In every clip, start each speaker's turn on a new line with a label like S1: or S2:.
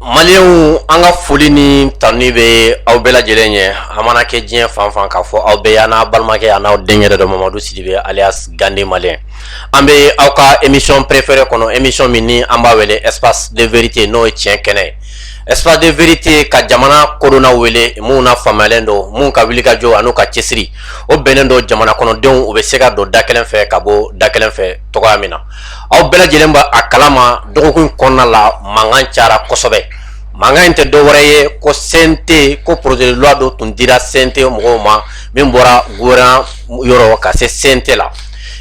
S1: Maliens an ka foli ni tani bɛ aw bɛɛ lajɛlen ye a mana kɛ diɲɛ fan fan k'a fɔ aw bɛɛ y'an n'a balimakɛ a n'aw denkɛ dɔ Mamadu Sidibe alias Gande Malien an bɛ aw ka émission préférée kɔnɔ émission min ni an b'a wele espace de vérité n'o ye tiɲɛ kɛnɛ ye espace de vérité ka jamana kodɔnnaw wele mun na faamuyalen don mun ka wulikajɔ an'u ka cɛsiri o bɛnnen don jamana kɔnɔdenw u bɛ se ka don da kelen fɛ ka bɔ da kelen fɛ togoya min na aw bɛɛ lajɛlen b'a a kalama dɔgɔkun kɔnɔna la mankan cayara kosɛbɛ mankan in tɛ dɔwɛrɛ ye ko CNT ko projet de loi dɔ tun dira CNT mɔgɔw ma min bɔra gouvernement yɔrɔ ka se CNT la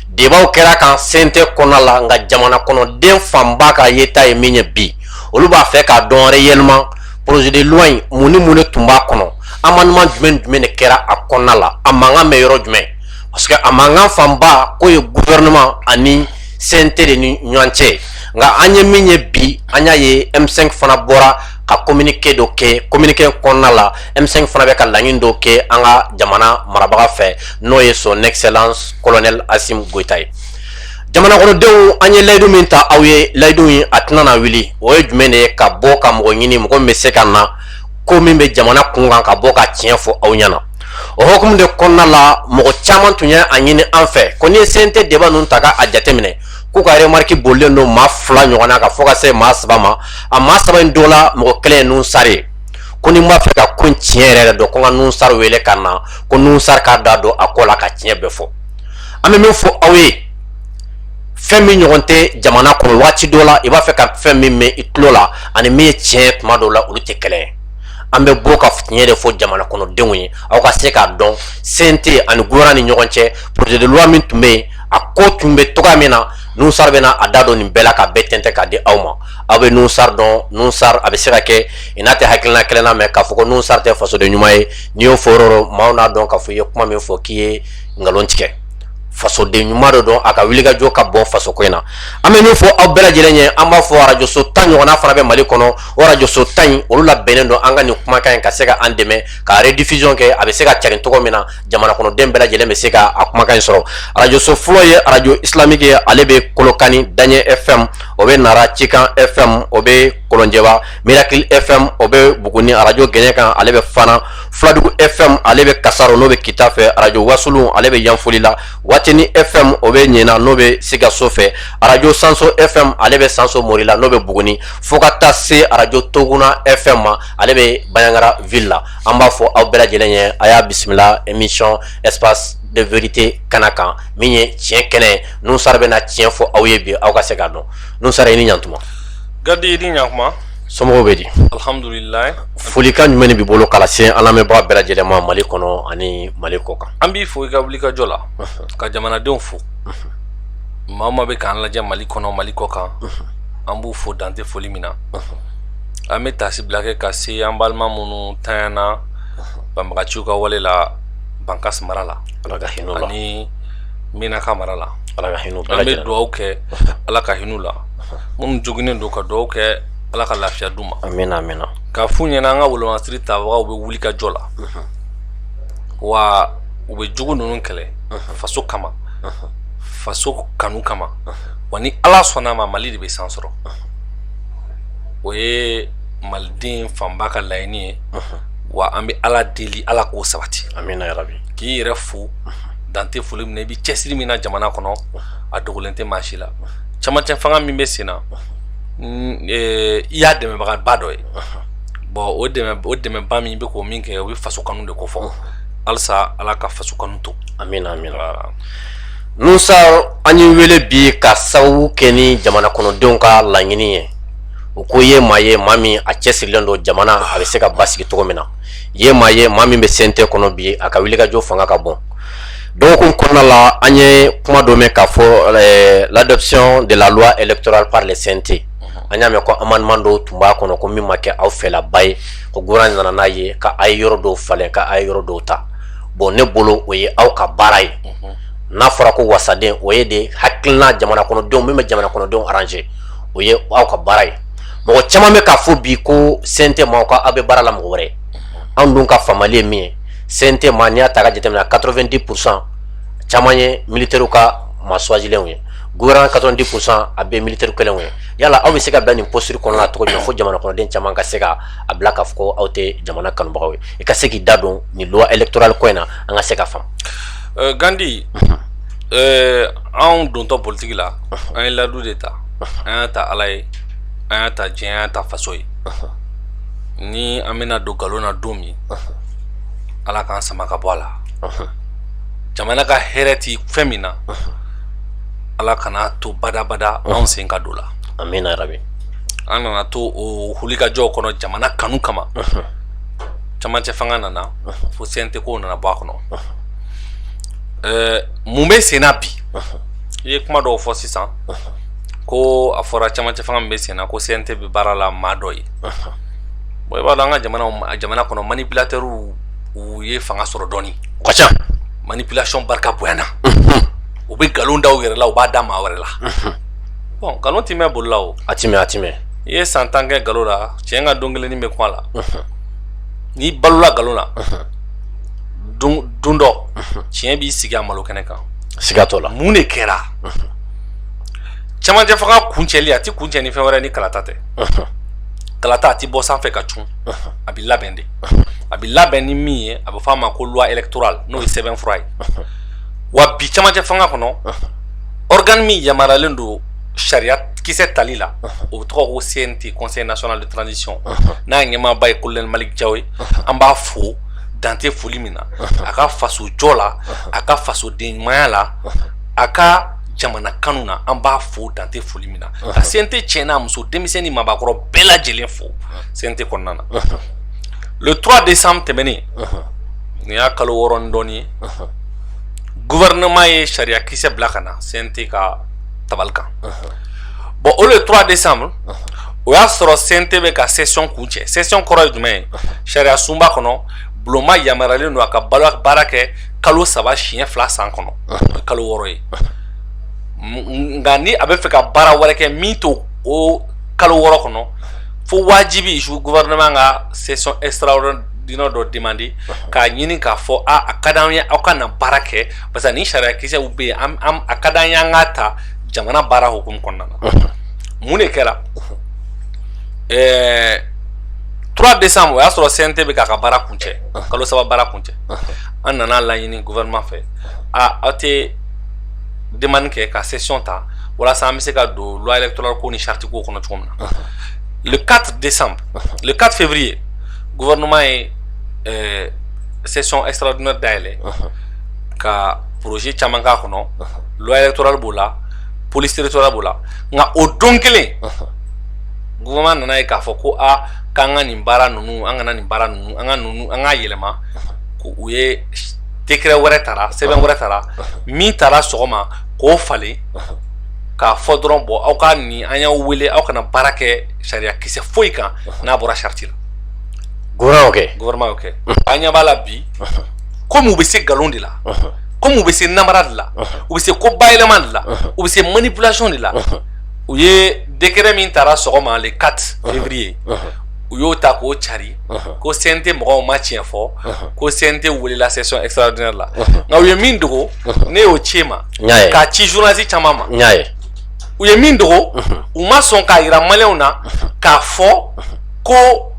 S1: débat kɛra kan CNT kɔnɔna la nka jamana kɔnɔden fanba ka yeta ye min ye bi olu b'a fɛ k'a dɔn réellement projet de loi in mun ni mun de tun b'a kɔnɔ amendement jumɛn jumɛn de kɛra a kɔnɔna la a mankan bɛ yɔrɔ jumɛn parce que a mankan fanba k'o ye gouvernement ani CNT de ni ɲɔgɔn cɛ nka an ye min ye bi an y'a ye M5 fana bɔra ka communiqué dɔ kɛ communiqué kɔnɔna la M5 fana bɛ ka laɲini dɔ kɛ an ka jamana marabaga fɛ n'o ye son excellence colonel Assimi Goïta ye jamana kɔnɔdenw an ye layidu min ta aw ye layidu in a tɛna na wuli o ye jumɛn de ye ka bɔ ka mɔgɔ ɲini mɔgɔ min bɛ se ka na ko min bɛ jamana kunkan ka bɔ ka tiɲɛ fɔ aw ɲɛna o hukumu de kɔnɔna la mɔgɔ caman tun ye a ɲini an fɛ ko ni ye CNT débat ninnu ta k'a jateminɛ k'u ka remarque bolilen don maa fila ɲɔgɔn na ka fɔ ka se maa saba ma a maa saba in dɔw la mɔgɔ kelen ye Nusar ye ko ni n b'a fɛ ka ko in tiɲɛ yɛrɛ dɔn ko n ka Nusar wele ka na ko Nusar k'a da don a ko la ka tiɲɛ bɛɛ fɔ an bɛ min fɔ aw ye fɛn min ɲɔgɔn tɛ jamana kɔnɔ waati dɔ la i b'a fɛ ka fɛn min mɛn i tulo la ani min ye tiɲɛ tuma dɔw la olu tɛ kɛlɛ ye an bɛ bɔ ka tiɲɛ de fɔ jamana kɔnɔdenw ye aw ka se k'a dɔn CNT ani gouvernement ni ɲɔgɔn cɛ projet de loi min tun bɛ yen a ko tun bɛ togoya min na Nusar bɛ na a da don nin bɛɛ la ka bɛɛ tɛntɛn k'a di aw ma aw bɛ Nusar dɔn Nusar a bɛ se ka kɛ i n'a tɛ hakilina kelen na mɛ k'a fɔ ko Nusar tɛ fasoden ɲuman ye n'i y'o fɔ yɔrɔ maaw n'a dɔn k'a fɔ i ye kuma min fɔ k'i ye nkalon tigɛ fasoden ɲuman dɔ dɔn a ka wulikajɔ ka bɔ faso ko in na an bɛ min fɔ aw bɛɛ lajɛlen ye an b'a fɔ radio so 10 ɲɔgɔnna fana bɛ Mali kɔnɔ o radio so 10 in olu labɛnnen don an ka nin kumakan in ka se ka an dɛmɛ ka rediffusion kɛ a bɛ se ka carin cogo min na jamana kɔnɔden bɛɛ lajɛlen bɛ se ka a kumakan in sɔrɔ radio so fɔlɔ ye radio islamique ye ale bɛ Kolokani Daɲɛ FM o bɛ Nara Cikan FM o bɛ Kolonjɛba Miracle FM o bɛ Buguni radio Gɛɲɛ kan ale bɛ Fana Filadugu FM ale bɛ Kasaro n'o bɛ Kita fɛ radio Wasulu ale bɛ Yanfoli la Watini FM o bɛ Ɲena n'o bɛ Sikaso fɛ radio Sanso FM ale bɛ Sanso Mori la n'o bɛ Buguni fo ka taa se radio Toguna FM ma ale bɛ Baɲangara ville la an b'a fɔ aw bɛɛ lajɛlen ye a y'a bisimila émission espace de vérité kana kan min ye tiɲɛ kɛnɛ ye Nusar bɛ na tiɲɛ fɔ aw ye bi aw ka se k'a dɔn Nusar i ni ɲantuma
S2: Gade i ni ɲantuma
S1: somɔgɔw bɛ di
S2: alhamdulilayi
S1: folikan jumɛn de b'i bolo k'a lase an lamɛnbaga bɛɛ lajɛlen ma Mali kɔnɔ ani Mali kɔ kan
S2: an b'i fo i ka wulikajɔ la ka jamanadenw fo maa o maa bɛ k'an lajɛ Mali kɔnɔ Mali kɔ kan an b'u fo dan tɛ foli min na an bɛ taasi bila kɛ ka se an balima minnu tanyana banbagaciw ka wale la Bankas mara la ani Minaka mara la an bɛ dugawu kɛ Ala ka hin'u la minnu joginnen don ka dugawu kɛ Ala ka lafiya d'u ma
S1: amina amina
S2: ka f'u ɲɛna an ka wolomasiri tabagaw bɛ wuli ka jɔ la wa u bɛ jugu ninnu kɛlɛ faso kama faso kanu kama wa ni Ala sɔnna ma Mali de bɛ san sɔrɔ o ye maliden fanba ka laɲini ye wa an bɛ Ala deli Ala k'o sabati
S1: amina yarabi
S2: k'i yɛrɛ fo dan tɛ foli min na i bɛ cɛsiri min na jamana kɔnɔ a dogolen tɛ maa si la camancɛ fanga min bɛ sen na i y'a dɛmɛbagaba dɔ ye bon o dɛmɛba min bɛ k'o min kɛ o bɛ faso kanu de ko fɔ halisa Ala ka faso kanu to
S1: amina amina Nusar an ye wele bi ka sababu kɛ ni jamana kɔnɔdenw ka laɲini ye u ko ye maa min a cɛsirilen don jamana a bɛ se ka basigi cogo min na ye maa min bɛ CNT kɔnɔ bi a ka wulikajɔ fanga ka bon dɔgɔkun kɔnɔna la an ye kuma dɔ mɛn k'a fɔ l'adoption de la loi électorale par le CNT an y'a mɛn ko amendement dɔw tun b'a kɔnɔ ko min ma kɛ aw fɛlaba ye ko gouvernement nana n'a ye ka a ye yɔrɔ dɔw falen ka a ye yɔrɔ dɔw ta bon ne bolo o ye aw ka baara ye n'a fɔra ko wasaden o ye de hakilina jamana kɔnɔdenw min bɛ jamana kɔnɔdenw arranger o ye aw ka baara ye mɔgɔ caman bɛ k'a fɔ bi ko CNT ma ko aw bɛ baara la mɔgɔ wɛrɛ anw dun ka faamali ye min ye CNT ma n'i y'a ta ka jateminɛ 90% caman ye militaires ka maa choisilenw ye gouvernement 90% a bɛɛ militaire kelenw ye yala aw bɛ se ka bila nin posture kɔnɔ la cogo jumɛn fo jamana kɔnɔden caman ka se ka a bila k'a fɔ ko aw tɛ jamana kanubagaw ye i ka se k'i da don nin loi électorale ko in na an ka se ka faamu.
S2: Gandi anw dontɔ politique la an ye ladu de ta an y'a ta ala ye an y'a ta diɲɛ an y'a ta faso ye ni an bɛna don nkalon na don min ala k'an sama ka bɔ a la jamana ka hɛrɛ ti fɛn min na ala kana to badabada anw sen ka don la.
S1: Amina rabi.
S2: An nana to o hulikajɔw kɔnɔ jamana kanu kama camancɛ fanga nana fo CNT ko nana bɔ a kɔnɔ mun bɛ sen na bi i ye kuma dɔw fɔ sisan ko a fɔra camancɛ fanga min bɛ sen na ko CNT bɛ baara la maa dɔ ye bon i b'a dɔn an ka jamana kɔnɔ manipulateurs u ye fanga sɔrɔ dɔɔni
S1: o ka ca
S2: manipulation barika bonyana u bɛ nkalon da u yɛrɛ la u b'a da maa wɛrɛ la bon nkalon ti mɛn bolo la o
S1: a ti mɛn
S2: i ye san 10 kɛ nkalon la tiɲɛ ka don kelen bɛ kuma la n'i balola nkalon la don dɔ tiɲɛ b'i sigi a malo kɛnɛ kan
S1: siga t'o la
S2: mun de kɛra camancɛ fanga kuncɛli a ti kuncɛ ni fɛn wɛrɛ ni kalata tɛ kalata a ti bɔ sanfɛ ka cun a bɛ labɛn de a bɛ labɛn ni min ye a bɛ fɔ a ma ko loi électorale n'o ye sɛbɛnfura ye wa bi camancɛ fanga kɔnɔ organe min yamaruyalen don sariya kisɛ tali la o tɔgɔ ko CNT Conseil national de transition n'a ɲɛmaaba ye colonel Malick Diaw ye an b'a fo dante foli min na a ka faso jɔ la a ka fasoden ɲumanya la a ka jamana kanu na an b'a fo dante foli min na ka CNT cɛ n'a muso denmisɛnnin mabakɔrɔ bɛɛ lajɛlen fo CNT kɔnɔna na le 3 décembre tɛmɛnen nin y'a kalo 6 ni dɔɔni ye gouvernement ye sariya kisɛ bila ka na CNT ka tabali kan bon o le 3 décembre o y'a sɔrɔ CNT bɛ ka session kuncɛ session kɔrɔ ye jumɛn ye sariya sunba kɔnɔ bulonma yamaruyalen don a ka baara kɛ kalo 3 siɲɛ 2 san kɔnɔ kalo 6 ye nka ni a bɛ fɛ ka baara wɛrɛ kɛ min to o kalo 6 kɔnɔ fo wajibi gouvernement ka session extraordinaire dɔ demander k'a ɲini k'a fɔ a ka d'an ye aw ka na baara kɛ parce que ni sariya kisɛw bɛ yen a ka d'an ye an k'a ta jamana baara hukumu kɔnɔna na mun de kɛra 3 décembre o y'a sɔrɔ CNT bɛ k'a ka baara kuncɛ kalo 3 baara kuncɛ an nana laɲini gouvernement fɛ aw tɛ demande kɛ ka session ta walasa an bɛ se ka don loi électorale ko ni charte ko kɔnɔ cogo min na le 4 décembre le 4 février gouvernement ye session extraordinaire dayɛlɛ ka projet caman k'a kɔnɔ loi électorale b'o la police territoriale b'o la nka o don kelen gouvernement nana ye k'a fɔ ko k'an ka nin baara ninnu an kana nin baara ninnu an ka yɛlɛma ko u ye décret wɛrɛ tara sɛbɛn wɛrɛ tara min tara sɔgɔma k'o falen k'a fɔ dɔrɔn bɔn aw ka nin an y'aw wele aw kana baara kɛ sariya kisɛ foyi kan n'a bɔra charte la gouvernement y'o kɛ an ɲɛ b'a la bi komi u bɛ se nkalon de la komi u bɛ se namara de la u bɛ se ko bayɛlɛma de la u bɛ se manipulation de la u ye décret min tara sɔgɔma le 4 février u y'o ta k'o cari ko CNT mɔgɔw ma tiɲɛ fɔ ko CNT welela session extraordinaire la nka u ye min dogo ne y'o ci ma k'a ci journaliste caman ma u ye min dogo u ma sɔn k'a yira maliyɛnw na k'a fɔ ko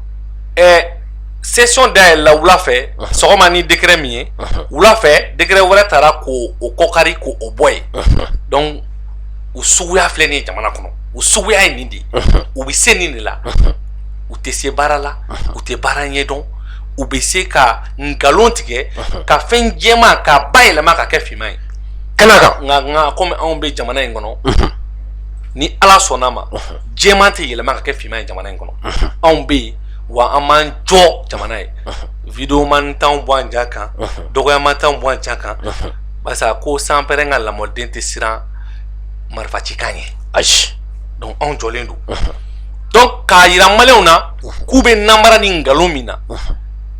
S2: session dayɛlɛla wula fɛ sɔgɔma ni décret min ye wula fɛ décret wɛrɛ tara k'o kɔkari k'o bɔ yen donc u suguya filɛ nin ye jamana kɔnɔ u suguya ye nin de ye u bɛ se nin de la u tɛ se baara la u tɛ baara ɲɛdɔn u bɛ se ka nkalon tigɛ ka fɛn jɛman k'a bayɛlɛma ka kɛ finman ye
S1: kɛnɛ kan
S2: nka komi anw bɛ jamana in kɔnɔ ni ala sɔnna ma jɛman tɛ yɛlɛma ka kɛ finman ye jamana in kɔnɔ anw bɛ yen wa an m'an jɔ jamana ye video man t'anw bɔ an ja kan dɔgɔyama t'anw bɔ an ja kan barisa ko sanpɛrɛn ka lamɔden tɛ siran marifacikan ye
S1: ayi
S2: donc anw jɔlen don donc k'a yira maliyɛnw na k'u bɛ namara ni nkalon min na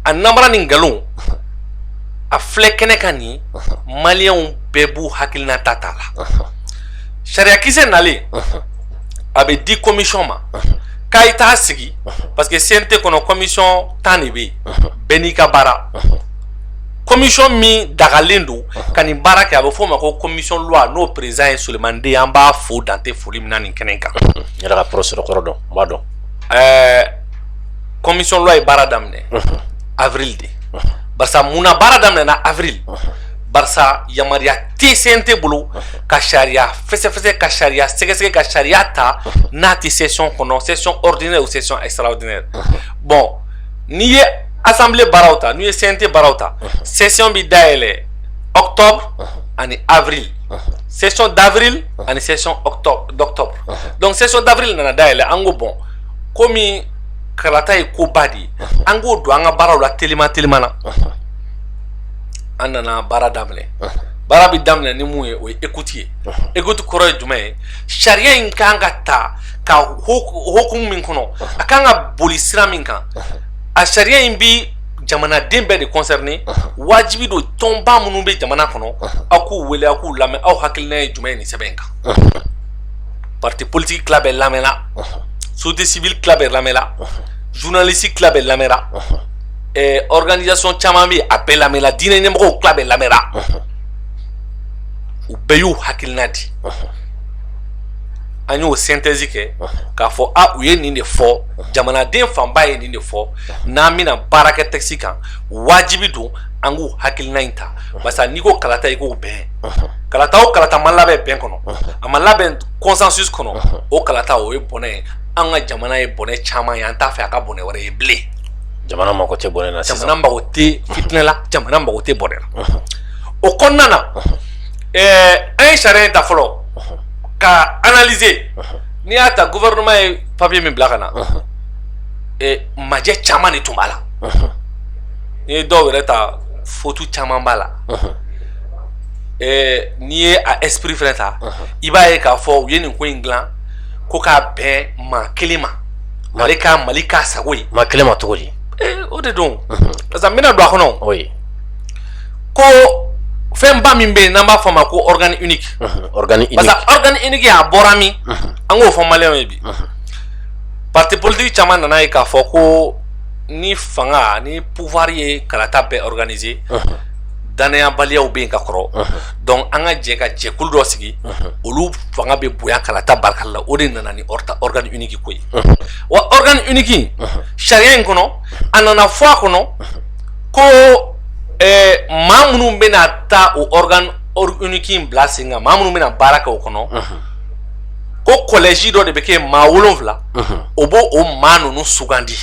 S2: a namara ni nkalon a filɛ kɛnɛ kan nin maliyɛnw bɛɛ b'u hakilina ta la sariya kisɛ nalen a bɛ di commission ma k'a ye t'a sigi parce que CNT kɔnɔ commission 10 de bɛ yen bɛɛ n'i ka baara commission min dagalen don ka nin baara kɛ a bɛ fɔ o ma ko commission loi n'o président ye Sulemani Den an b'a fo dante foli min na nin kɛnɛ kan.
S1: Yɛrɛ ka professeur kɔrɔ dɔn n b'a dɔn.
S2: Commission loi ye baara daminɛ avril de barisa mun na baara daminɛna avril barisa yamaruya tɛ CNT bolo ka sariya fɛsɛfɛsɛ ka sariya sɛgɛsɛgɛ ka sariya ta n'a tɛ session kɔnɔ session ordinaire ou session extraordinaire bon n'i ye assemblée baaraw ta n'u ye CNT baaraw ta session bi dayɛlɛ octobre ani avril session d'avril ani session d'octobre donc session d'avril nana dayɛlɛ an ko bon komi kalata ye koba de ye an k'o don an ka baaraw la telima na an nana baara daminɛ baara bi daminɛ ni mun ye o ye écoute ye écoute kɔrɔ ye jumɛn ye sariya in kan ka ta ka hokumu min kɔnɔ a kan ka boli sira min kan a sariya in bi jamanaden bɛɛ de concerné wajibi don tɔnba minnu bɛ jamana kɔnɔ aw k'u wele aw k'u lamɛn aw hakilina ye jumɛn ye nin sɛbɛn in kan parti politique tila bɛɛ lamɛnna société civile tila bɛɛ lamɛnna journaliste tila bɛɛ lamɛnna organisation caman bɛ a bɛɛ lamɛnna diinɛ ɲɛmɔgɔw tila bɛɛ lamɛnna u bɛɛ y'u hakilina di an y'o synthèse kɛ k'a fɔ u ye nin de fɔ jamanaden fanba ye nin de fɔ n'an bɛna baara kɛ texte kan wajibi don an k'u hakilina in ta barisa n'i ko kalata i k'o bɛn kalata o kalata ma labɛn bɛn kɔnɔ a ma labɛn consensus kɔnɔ o kalata o ye bɔnɛ ye an ka jamana ye bɔnɛ caman ye an t'a fɛ a ka bɔnɛ wɛrɛ ye bilen
S1: jamana mago tɛ bɔnɛ na sisan
S2: jamana mago tɛ fitinɛ la jamana mago tɛ bɔnɛ la o kɔnɔna na an ye sariya in ta fɔlɔ ka analyser n'i y'a ta gouvernement ye papier min bila ka na majɛ caman de tun b'a la n'i ye dɔw yɛrɛ ta faute caman b'a la n'i ye a esprit fɛnɛ ta i b'a ye k'a fɔ u ye nin ko in dilan ko k'a bɛn maa kelen ma mali k'a sago ye
S1: maa kelen ma cogo di
S2: o de don parce que n bɛna don a kɔnɔ ko fɛnba min bɛ yen n'an b'a fɔ a ma ko organe unique
S1: organe unique
S2: parce que organe unique a bɔra min an k'o fɔ maliyɛnw ye bi parti politique caman nana ye k'a fɔ ko ni fanga ni pouvoir ye kalata bɛɛ organiser danayabaliyaw bɛ yen ka kɔrɔ donc an ka jɛ ka jɛkulu dɔ sigi olu fanga bɛ bonya kalata barikali la o de nana ni organe unique ko ye wa organe unique sariya in kɔnɔ a nana fɔ a kɔnɔ ko maa minnu bɛna taa o organe unique in bila sen kan maa minnu bɛna baara kɛ o kɔnɔ ko collège dɔ de bɛ kɛ maa 7 o b'o o maa ninnu sugandi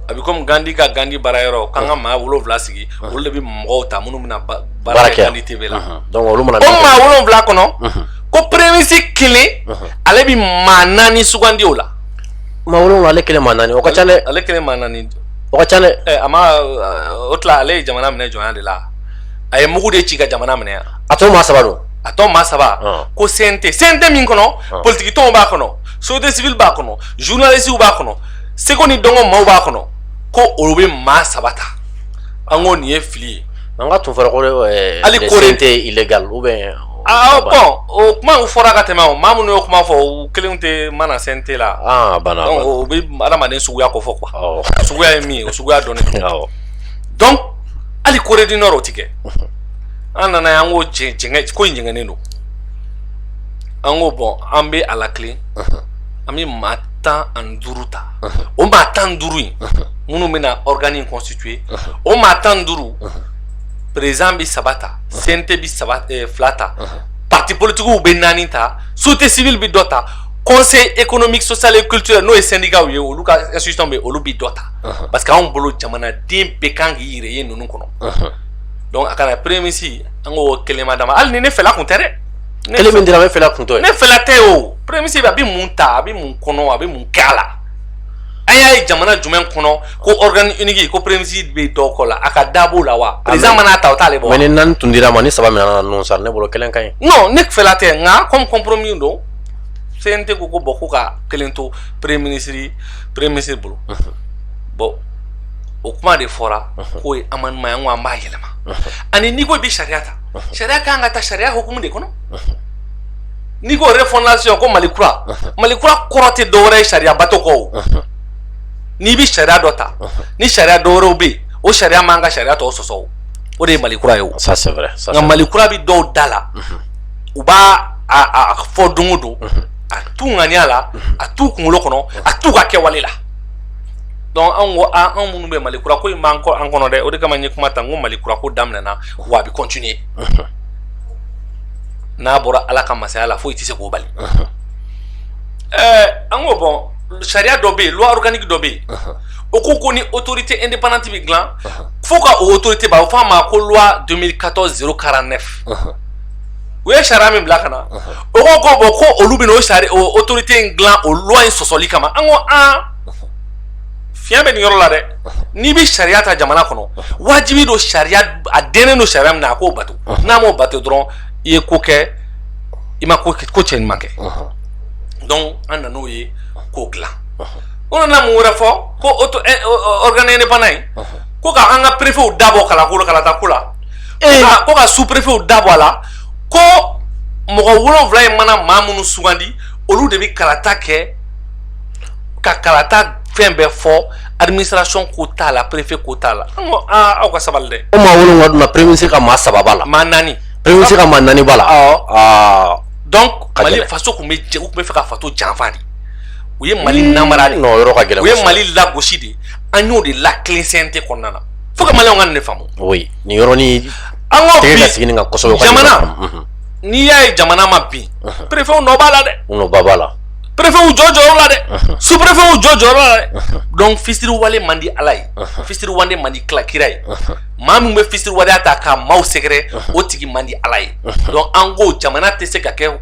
S2: a bɛ komi Gandi ka Gandi baara yɔrɔ k'an ka maa 7 sigi olu de bɛ mɔgɔw ta minnu bɛna baara kɛ Gandi TV la
S1: donc olu mana
S2: o maa 7 kɔnɔ ko premier ministre kelen ale bɛ maa 4 sugandi o la
S1: maa 7 ale kelen maa 4 o ka ca dɛ
S2: ale kelen maa 4
S1: o ka ca dɛ
S2: a ma o tila ale ye jamana minɛ jɔnya de la a ye mugu de ci ka jamana minɛ
S1: a tɔ maa 3 don
S2: a tɔ maa 3 ko CNT min kɔnɔ politique tɔnw b'a kɔnɔ société civile b'a kɔnɔ journalistes b'a kɔnɔ seko ni dɔngɔ maaw b'a kɔnɔ ko olu bɛ maa 3 ta an ko nin ye fili ye
S1: an ka tun fɔra ko
S2: hali kore
S1: tɛ illégal ou bien
S2: bon o kuma u fɔra ka tɛmɛ o maa minnu y'o kuma fɔ u kelenw tɛ mana CNT la
S1: bana
S2: donc o bɛ adamaden suguya ko fɔ quoi suguya ye min ye o suguya dɔnnen don donc hali Corée du Nord o tɛ kɛ an nana ye an ko ko in jɛngɛnnen don an ko bon an bɛ a la kilen an bɛ maa 15 ta o maa 15 in minnu bɛna organe in constituer o maa 15 président bi 3 ta CNT bi 2 ta parti politique bɛ 4 ta société civile bi 2 ta conseil économique social et culturel n'o ye syndicat ye olu ka institution bɛ olu bi 2 ta parce que anw bolo jamanaden bɛɛ kan k'i yɛrɛ ye ninnu kɔnɔ donc a kana premier ministre an k'o kelen ma d'a ma hali ni ne fɛla kun tɛ dɛ
S1: kelen min dira ne fɛla kun tɛ
S2: ne fɛla tɛ o premier ministre a bɛ mun ta a bɛ mun kɔnɔ a bɛ mun kɛ a la an y'a ye jamana jumɛn kɔnɔ ko organe unique ko premier ministre bɛ dɔ kɔ la a ka dabɔ la wa président mana ta o t'ale bɔ
S1: mais ni 4 tun dira ma ni 3 minɛna ninnu sara ne bolo kelen ka ɲi
S2: non ne fɛla tɛ nka comme compromis don CNT ko ko bon ko ka kelen to premier ministre bolo bon o kuma de fɔra k'o ye amendement ye an ko an b'a yɛlɛma ani n'i ko i bɛ sariya ta sariya kan ka ta sariya hukumu de kɔnɔ n'i ko refondation ko Mali kura kɔrɔ tɛ dɔwɛrɛ ye sariya bato kɔ o n'i bɛ sariya dɔ ta ni sariya dɔwɛrɛw bɛ yen o sariya man ka sariya tɔ sɔsɔ o de ye Mali kura ye o.
S1: Ça c'est vrai.
S2: nka Mali kura bi dɔw da la u b'a a fɔ don o don a t'u ŋaniya la a t'u kunkolo kɔnɔ a t'u ka kɛwale la. donc anw ko anw minnu bɛ Mali kura ko in b'an kɔnɔ dɛ o de kama n ye kuma ta n ko Mali kura ko daminɛna wa a bɛ continuer n'a bɔra Ala ka masaya la foyi tɛ se k'o bali. an ko bon sariya dɔ bɛ yen loi organique dɔ bɛ yen o ko ni autorité indépendante bɛ dilan fo ka o autorité ba o f'a ma ko loi 2014-049 u ye sariya min bila ka na o ko bon ko olu bɛ n'o sariya o autorité in dilan o loi in sɔsɔli kama an ko fiɲɛ bɛ nin yɔrɔ la dɛ n'i bɛ sariya ta jamana kɔnɔ wajibi don sariya a dɛnnen don sariya min na a k'o bato n'a m'o bato dɔrɔn i ye ko kɛ i ma ko cɛ ɲuman kɛ donc an nan'o ye k'o dilan o nana mun wɛrɛ fɔ ko organe indépendant in ko ka an ka préfet dabɔ kalata ko la ko ka sous préfet dabɔ a la ko mɔgɔ 7 in mana maa minnu sugandi olu de bɛ kalata kɛ ka kalata fɛn bɛɛ fɔ administration ko t'a la préfet ko t'a la an ko aw ka sabali dɛ.
S1: o maa 7 dunna premier ministre ka maa 3 b'a la.
S2: maa 4.
S1: premier ministre ka maa 4 b'a la.
S2: donc Mali faso tun bɛ fɛ ka faso janfa de u ye Mali namara de.
S1: non yɔrɔ ka gɛlɛn.
S2: u ye Mali lagosi de an y'o de lakilen CNT kɔnɔna na fo ka maliyɛnw ka nin de faamu.
S1: oui nin yɔrɔnin.
S2: an ko bi
S1: tɛgɛ ka sigi nin kan kosɛbɛ.
S2: jamana n'i y'a ye jamana ma bin préfet nɔ b'a la dɛ.
S1: nɔ b'a la.
S2: préfet jɔ jɔyɔrɔ la dɛ sous préfet jɔ jɔyɔrɔ la dɛ donc fisiri wale man di Ala ye fisiri wale man di kira ye maa min bɛ fisiri waleya ta ka maaw sɛgɛrɛ o tigi man di Ala ye donc an ko jamana tɛ se ka kɛ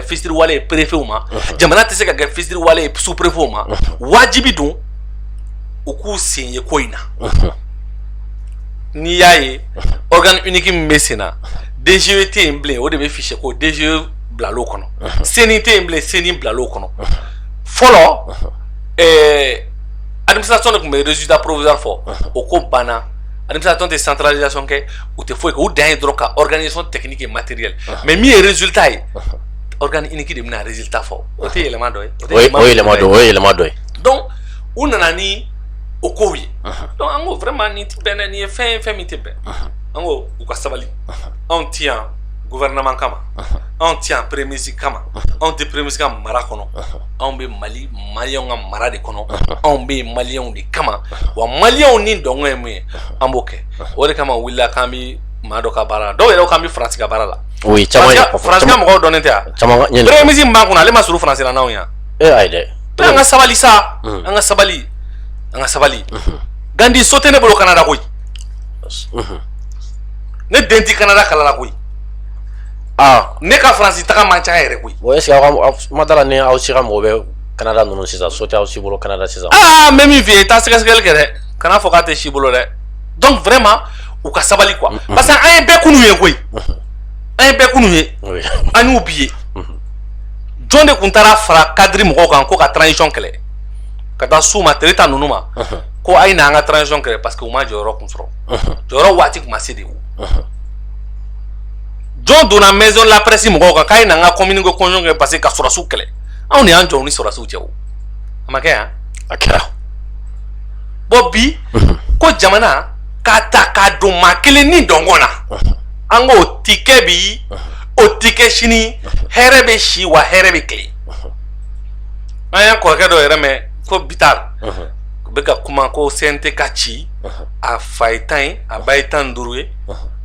S2: fisiri wale ye préfet ma jamana tɛ se ka kɛ fisiri wale ye sous préfet ma wajibi don u k'u sen ye ko in na n'i y'a ye organe unique min bɛ sen na DGE tɛ yen bilen o de bɛ fichier ko DGE bilal'o kɔnɔ CENI tɛ yen bilen CENI bilal'o kɔnɔ fɔlɔ administration de tun bɛ résultat provisoire fɔ o ko banna administration tɛ centralisation kɛ u tɛ foyi kɛ u dan ye dɔrɔn ka organisation technique et matérielle mais min ye résultat ye organe unique de bɛna résultat fɔ o tɛ yɛlɛma dɔ ye.
S1: o ye yɛlɛma dɔ ye.
S2: donc u nana ni o kow ye donc an ko vraiment nin tɛ bɛn dɛ nin ye fɛn min tɛ bɛn an ko u ka sabali anw ti yan gouvernement kama anw ti yan premier ministre kama anw tɛ premier ministre ka mara kɔnɔ anw bɛ Mali maliyɛnw ka mara de kɔnɔ anw bɛ maliyɛnw de kama wa maliyɛnw ni dɔngɔ ye mun ye an b'o kɛ o de kama wulila k'an bɛ maa dɔ ka baara la dɔw yɛrɛ k'an bɛ Faransi ka baara la.
S1: oui caman ye
S2: Faransi ka mɔgɔw dɔnnen tɛ yan. caman ɲɛ premier ministre min b'an kunna ale ma surun Faransi la n'anw yan.
S1: ayi dɛ.
S2: an ka sabali sa an ka sabali an ka sabali Gandi so tɛ ne bolo Canada koyi ne den ti Canada kalala koyi ne ka Faransi taga man ca yɛrɛ koyi.
S1: bon est ce que aw ma dala ni aw si ka mɔgɔ bɛ Canada ninnu sisan so tɛ aw si bolo Canada sisan.
S2: n bɛ min f'i ye taa sɛgɛsɛgɛli kɛ dɛ kana fɔ k'a tɛ si bolo dɛ donc vraiment u ka sabali quoi parce que an ye bɛɛ kunnu ye koyi an ye bɛɛ kunnu ye an y'u bi ye jɔn de tun taara fara cadre mɔgɔw kan ko ka transition kɛlɛ ka taa s'u ma tereta ninnu ma ko a ye na an ka transition kɛlɛ parce que u ma jɔyɔrɔ kun sɔrɔ jɔyɔrɔ waati tun ma se de o jɔn donna maison la presse mɔgɔw kan k'a ye na an ka communiqué conjoint kɛ parce que ka sɔrɔsiw kɛlɛ anw de y'an jɔ ni sɔrɔsiw cɛ o a ma kɛ yan
S1: a kɛra
S2: bon bi ko jamana k'a ta k'a don maa kelen ni dɔngɔ na an k'o ti kɛ bi o ti kɛ sini hɛrɛ bɛ si wa hɛrɛ bɛ tile an y'an kɔrɔkɛ dɔ yɛrɛ mɛn ko Bitar u bɛ ka kuma ko CNT ka ci a fa ye 10 ye a ba ye 15 ye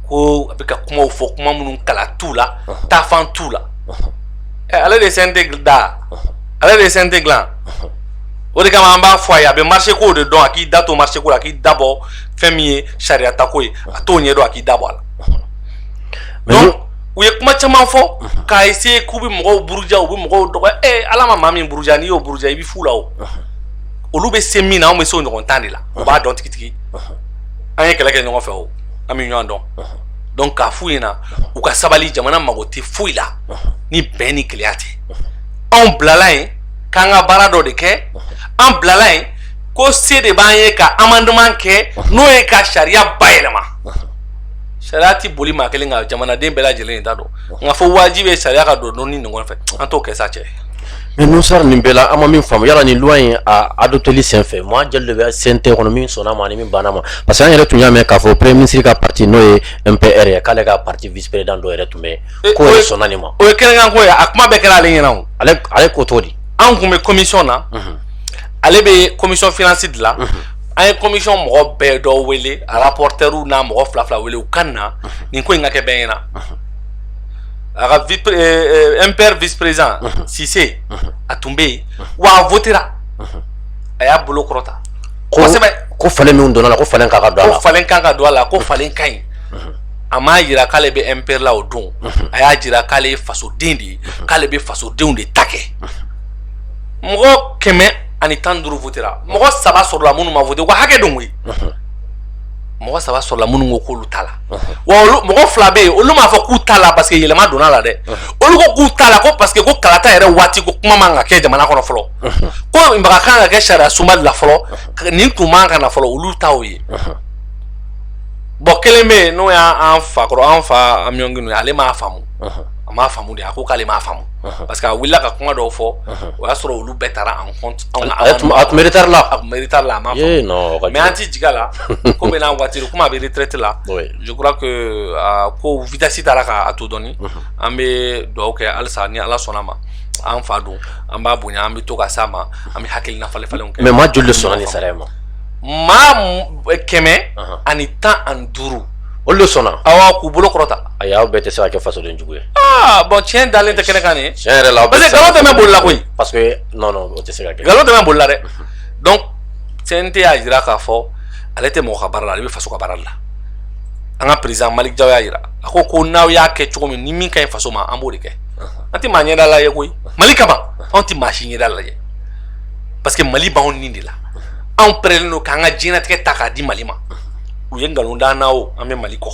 S2: ko a bɛ ka kumaw fɔ kuma minnu kala t'u la taafan t'u la ale de ye CNT da ale de ye CNT dilan o de kama an b'a fɔ a ye a bɛ marché ko de dɔn a k'i da to marché ko la a k'i da bɔ fɛn min ye sariya ta ko ye a t'o ɲɛ dɔn a k'i da bɔ a la donc u ye kuma caman fɔ k'a essayer k'u bɛ mɔgɔw buruja u bɛ mɔgɔw dɔgɔya ala ma maa min buruja n'i y'o buruja i bɛ fu la o olu bɛ se min na anw bɛ se o ɲɔgɔn tan de la u b'a dɔn tigitigi an ye kɛlɛ kɛ ɲɔgɔn fɛ o an bɛ ɲɔgɔn dɔn donc k'a f'u ɲɛna u ka sabali jamana mago tɛ foyi la ni bɛn ni kelenya tɛ anw bilala yen k'an ka baara dɔ de kɛ an bilala yen ko se de b'an ye ka amendement kɛ n'o ye ka sariya bayɛlɛma sariya ti boli maa kelen ka jamanaden bɛɛ lajɛlen ta dɔn nka fɔ wajibi ye sariya ka don ni ɲɔgɔn fɛ an t'o kɛ sa cɛ
S1: mais nous sar nimbela ama min fam yala ni loin a adopter sen fait moi je le sente économie sona mani min banama parce que an yɛrɛ tun y'a mɛn k'a fɔ premier ministre ka parti n'o ye MPR ye k'ale ka parti vice président dɔ yɛrɛ tun bɛ ko yɛrɛ sɔnna nin ma
S2: o ye kɛnɛkan ko ye a kuma bɛɛ kɛra ale ɲɛna o
S1: ale ko t'o di
S2: an kun bɛ commission na ale bɛ commission finance dilan an ye commission mɔgɔ bɛɛ dɔ wele a rapporteurw n'a mɔgɔ fila fila wele u ka na nin ko in ka kɛ bɛɛ ɲɛna a ka MPR vice président Cissé a tun bɛ yen wa a votera a y'a bolo kɔrɔta kosɛbɛ
S1: ko falen min donna la ko falen kan ka don a la
S2: ko falen kan ka don a la ko falen ka ɲi a m'a jira k'ale bɛ MPR la o don a y'a jira k'ale ye fasoden de ye k'ale bɛ fasodenw de ta kɛ mɔgɔ 115 votera mɔgɔ 3 sɔrɔla minnu ma voté u ka hakɛ don koyi mɔgɔ 3 sɔrɔla minnu ko k'olu t'a la wa mɔgɔ 2 bɛ yen olu m'a fɔ k'u t'a la parce que yɛlɛma donna la dɛ olu ko k'u t'a la ko parce que ko kalata yɛrɛ waati ko kuma man ka kɛ jamana kɔnɔ fɔlɔ ko baga kan ka kɛ sariya sunba de la fɔlɔ nin tun man ka na fɔlɔ olu t'aw ye bon kelen bɛ yen n'o y'an fa kɔrɔ an fa Amiyɔn ale m'a faamu a m'a faamu de a ko k'ale m'a faamu parce que a wulila ka kuma dɔw fɔ o y'a sɔrɔ olu bɛɛ taara en compte
S1: a tun bɛ retard la
S2: a tun bɛ retard la a m'a faamu mais an ti jigin a la ko bɛ n'a waati komi a bɛ retraite la je crois que ko vitesse taara k'a to dɔɔni an bɛ dugawu kɛ halisa ni Ala sɔnna ma an fa don an b'a bonya an bɛ to ka s'a ma an bɛ hakilina falen falenw kɛ
S1: mais maa joli de sɔnna nin sariya ma
S2: maa 115
S1: olu de sɔnna
S2: awɔ k'u bolo kɔrɔta
S1: ayi aw bɛɛ tɛ se ka kɛ fasoden jugu ye
S2: bon tiɲɛ dalen tɛ kɛnɛ kan nin
S1: tiɲɛ yɛrɛ la
S2: parce que nkalon tɛmɛ bolila koyi
S1: parce que non o tɛ se ka kɛ
S2: nkalon tɛmɛ bolila dɛ donc CNT y'a jira k'a fɔ ale tɛ mɔgɔ ka baara la ale bɛ faso ka baara la an ka président Malick Diaw y'a jira a ko n'aw y'a kɛ cogo min ni min ka ɲi faso ma an b'o de kɛ an tɛ maa ɲɛda lajɛ koyi Mali kama anw tɛ maa si ɲɛda lajɛ parce que Mali b'anw nin de la anw pɛrɛlen don k'an ka diɲɛlatigɛ ta k'a di Mali ma u ye nkalon d'an na o an bɛ Mali kɔ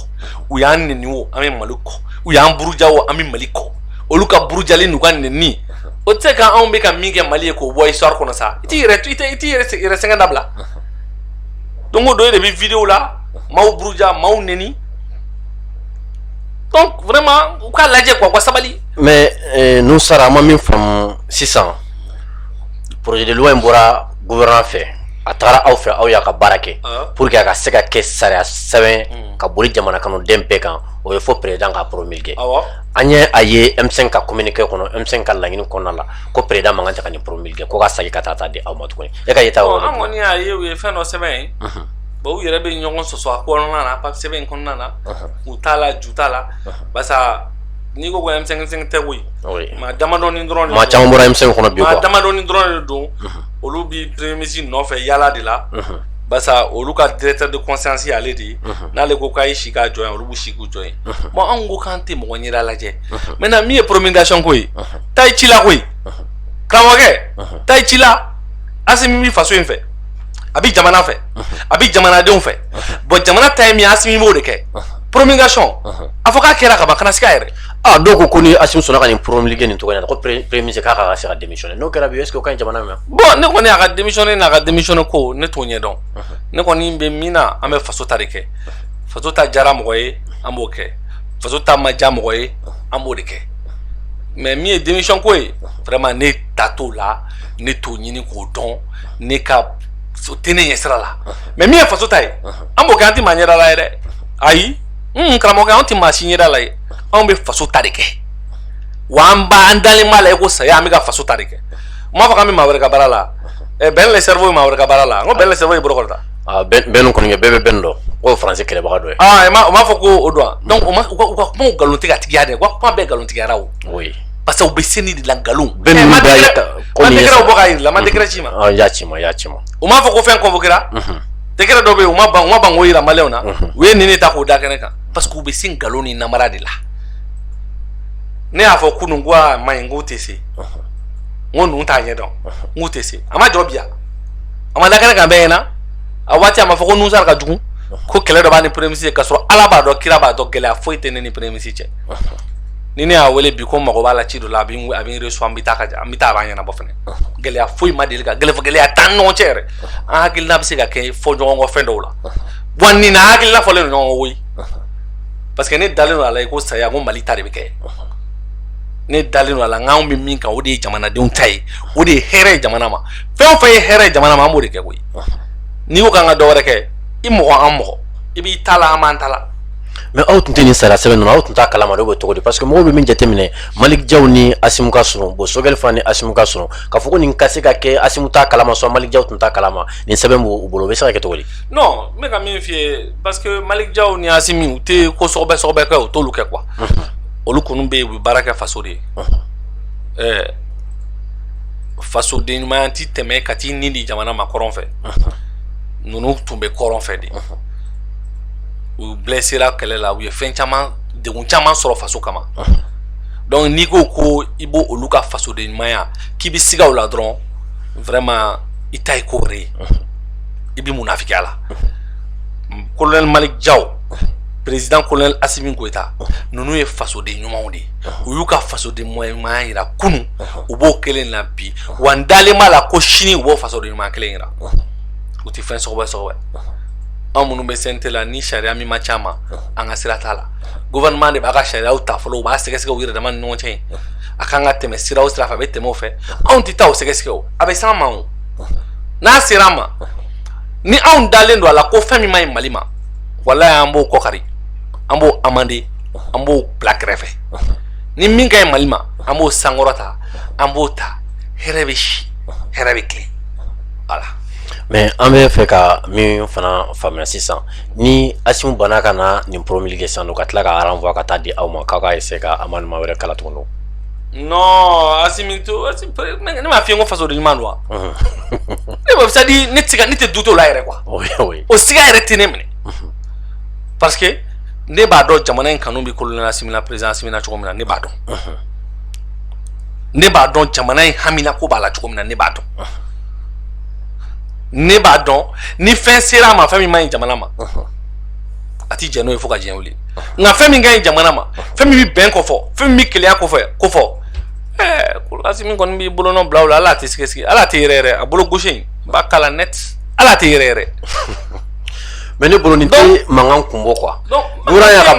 S2: u y'an nɛni o an bɛ Mali kɔ u y'an buruja o an bɛ Mali kɔ olu ka burujali n'u ka nɛni o tɛ se ka anw bɛ ka min kɛ Mali ye k'o bɔ histoire kɔnɔ sa i t'i yɛrɛ sɛgɛn dabila donc o don e de bɛ vidéo la maaw buruja maaw nɛni donc vraiment u k'a lajɛ quoi sabali.
S1: mais nous sara an ma min faamu sisan projet de loi in bɔra gouvernement fɛ a tagara aw fɛ aw y'a ka baara kɛ pour que a ka se ka kɛ sariya sɛbɛn ka boli jamana kɔnɔden bɛɛ kan o ye fo président ka promulguer an ye a ye M5 ka communiqué kɔnɔ M5 ka laɲini kɔnɔna la ko président man kan tɛ ka nin promulguer ko ka segin ka taa di aw ma tuguni e ka yeta o
S2: an kɔni y'a ye u ye fɛn dɔ sɛbɛn ye bon u yɛrɛ bɛ ɲɔgɔn sɔsɔ a kɔnɔna na papier sɛbɛn in kɔnɔna na u t'a la ju t'a la barisa n'i ko ko M5 tɛ koyi maa damadɔni dɔrɔn de
S1: maa caman bɔra M5 kɔnɔ bi
S2: maa damadɔni dɔrɔn de don olu bi premier ministre nɔfɛ yala de la barisa olu ka directeur de conscience ye ale de ye n'ale ko k'a ye si k'a jɔ yan olu b'u si k'u jɔ yen bon anw ko k'an tɛ mɔgɔ ɲɛda lajɛ maintenant min ye promulgation ko ye taa i ci la koyi karamɔgɔkɛ taa i ci la Asimi bɛ faso in fɛ a bɛ jamana fɛ a bɛ jamanadenw fɛ bon jamana ta ye min ye Asimi b'o de kɛ promulgation a fɔ k'a kɛra kaban kana sika yɛrɛ
S1: dɔw ko ni Asimi sɔnna ka nin promulguer nin cogo in na ko premier ministre k'a ka se ka démissionner n'o kɛra bi est-ce que o ka ɲi jamana ma
S2: bon ne kɔni a ka démissionner n'a ka démissionner ko ne t'o ɲɛdɔn ne kɔni bɛ min na an bɛ faso ta de kɛ faso ta diyara mɔgɔ ye an b'o kɛ faso ta ma diya mɔgɔ ye an b'o de kɛ mais min ye démission ko ye vraiment ne ta t'o la ne t'o ɲini k'o dɔn ne ka o tɛ ne ɲɛ sira la mais min ye faso ta ye an b'o kɛ an tɛ maa ɲɛda la ye dɛ ayi karamɔgɔkɛ anw tɛ maa si ɲɛda la ye anw bɛ faso ta de kɛ wa an dalen b'a la i ko saya an bɛ ka faso ta de kɛ n m'a fɔ k'an bɛ maa wɛrɛ ka baara la bɛn le cerveau ye maa wɛrɛ ka baara la n ko bɛn le cerveau ye bolo kɔrɔta
S1: bɛn kɔni bɛɛ bɛ bɛn dɔn o faransi kɛlɛbaga dɔ ye
S2: o m'a fɔ ko o dɔn donc u ka kumaw nkalon tɛ ka tigiya dɛ u ka kuma bɛɛ nkalon tigiyara o parce que u bɛ seni de la nkalon man décret bɔ k'a jira la man décret ci ma
S1: y'a ci ma
S2: u m'a fɔ ko fɛn convoquera décret dɔ bɛ yen u ma ban k'o jira maliyɛnw na u ye nin de ta k'o da kɛnɛ kan parce que u bɛ se nkalon ni namara de la ne y'a fɔ kunun ko a ma ɲi k'o tɛ se n ko ninnu t'a ɲɛ dɔn n k'o tɛ se a ma jɔ bi yan a ma da kɛnɛ kan bɛɛ ɲɛna a waati a ma fɔ ko Nusara ka jugu ko kɛlɛ dɔ b'a ni premier ministre k'a sɔrɔ Ala b'a dɔn kira b'a dɔn gɛlɛya foyi tɛ ne ni premier ministre cɛ ni ne y'a wele bi ko mago b'a la ci dɔ la a bɛ n reçu an bɛ taa a b'a ɲɛnabɔ fɛnɛ gɛlɛya foyi ma deli ka gɛlɛya t'an ni ɲɔgɔn cɛ yɛrɛ an hakilina bɛ se ka kɛ fɔ ɲɔgɔn kɔ fɛn dɔw la wa nin na hakilina fɔlen don ɲɔgɔn kɔ koyi parce que ne dalen don a la i ko saya ko Mali ta de bɛ kɛ ne dalen no la ngaw mi min kan o de jamana de untai o de here jamana ma fe o fe here jamana ma mo de ke koy ni ko kan ga do reke I mo am mo ibi tala man tala
S1: mais aw tun tɛ nin sara sɛbɛn ninnu aw tun t'a kalama de bɛ cogo di parce que mɔgɔw bɛ min jateminɛ Malick Diaw ni Assimi ka surun bon Sogɛli fana ni Assimi ka surun k'a fɔ ko nin ka se ka kɛ Assimi t'a kalama soit Malick Diaw tun t'a kalama nin sɛbɛn b'u bolo o bɛ se ka kɛ cogo di.
S2: non me ka min f'i ye parce que Malick Diaw ni Assimi u tɛ ko sɔgɔbɛ kɛ o t'olu kɛ quoi olu kɔni bɛ yen u bɛ baara kɛ faso de ye faso den ɲuman ti tɛmɛ ka t'i nin di jamana ma kɔrɔn fɛ ninnu tun bɛ kɔrɔn fɛ de. U blessera kɛlɛ la u ye fɛn caman degun caman sɔrɔ faso kama donc n'i ko ko I b'o olu ka faso de ɲumanya k'i bɛ siga o la dɔrɔn vraiment I ta ye ko wɛrɛ ye I bɛ munafikiya la colonel Malick Diaw président colonel Assimi Goïta ninnu ye faso de ɲumanw de ye u y'u ka faso de ɲumanya yira kunun u b'o kelen na bi wa n dalen b'a la ko sini u b'o faso de ɲumanya kelen yira u tɛ fɛn sɔgɔbɛ an minnu bɛ CNT la ni sariya min ma ca ma an ka sira t'a la gouvernement de b'a ka sariyaw ta fɔlɔ u b'a sɛgɛsɛgɛ u yɛrɛ dama ni ɲɔgɔn cɛ a kan ka tɛmɛ sira o sira fɛ a bɛ tɛmɛ o fɛ anw tɛ taa o sɛgɛsɛgɛ o a bɛ s'an ma o n'a sera an ma ni anw dalen don a la ko fɛn min ma ɲi Mali ma walayi an b'o kɔkari an b'o amande an b'o bila kɛrɛfɛ ni min ka ɲi Mali ma an b'o sankɔrɔta an b'o ta hɛrɛ bɛ si hɛrɛ bɛ tilen voilà.
S1: mais an bɛ fɛ ka min fana faamuya sisan ni Assimi banna ka na nin promulguer sisan ka tila ka renvoi ka taa di aw ma k'aw ka essayer ka amendement wɛrɛ kala tuguni.
S2: non Assimi to ne m'a f'i ye n ko faso de ɲuman don wa ne b'a c'est à dire ne tɛ douter o la yɛrɛ quoi o siga yɛrɛ tɛ ne minɛ parce que ne b'a dɔn jamana in kanu bɛ colonel Assimi la président Assimi na cogo min na ne b'a dɔn ne b'a dɔn jamana in hamina ko b'a la cogo min na ne b'a dɔn ne b'a dɔn ni fɛn sera a ma fɛn min ma ɲi jamana ma a ti jɛ n'o ye fo ka diɲɛ wuli nka fɛn min ka ɲi jamana ma fɛn min bɛ bɛn kɔfɔ fɛn min bɛ kelenya ko fɔ Assimi kɔni b'i bolonɔ bila o la ala tɛ sɛgɛsɛgɛ ala tɛ yɛrɛ a bolo gauche in b'a kala net ala tɛ yɛrɛ
S1: mais ne bolo nin tɛ mankan kun bɔ quoi gouvernement y'a ka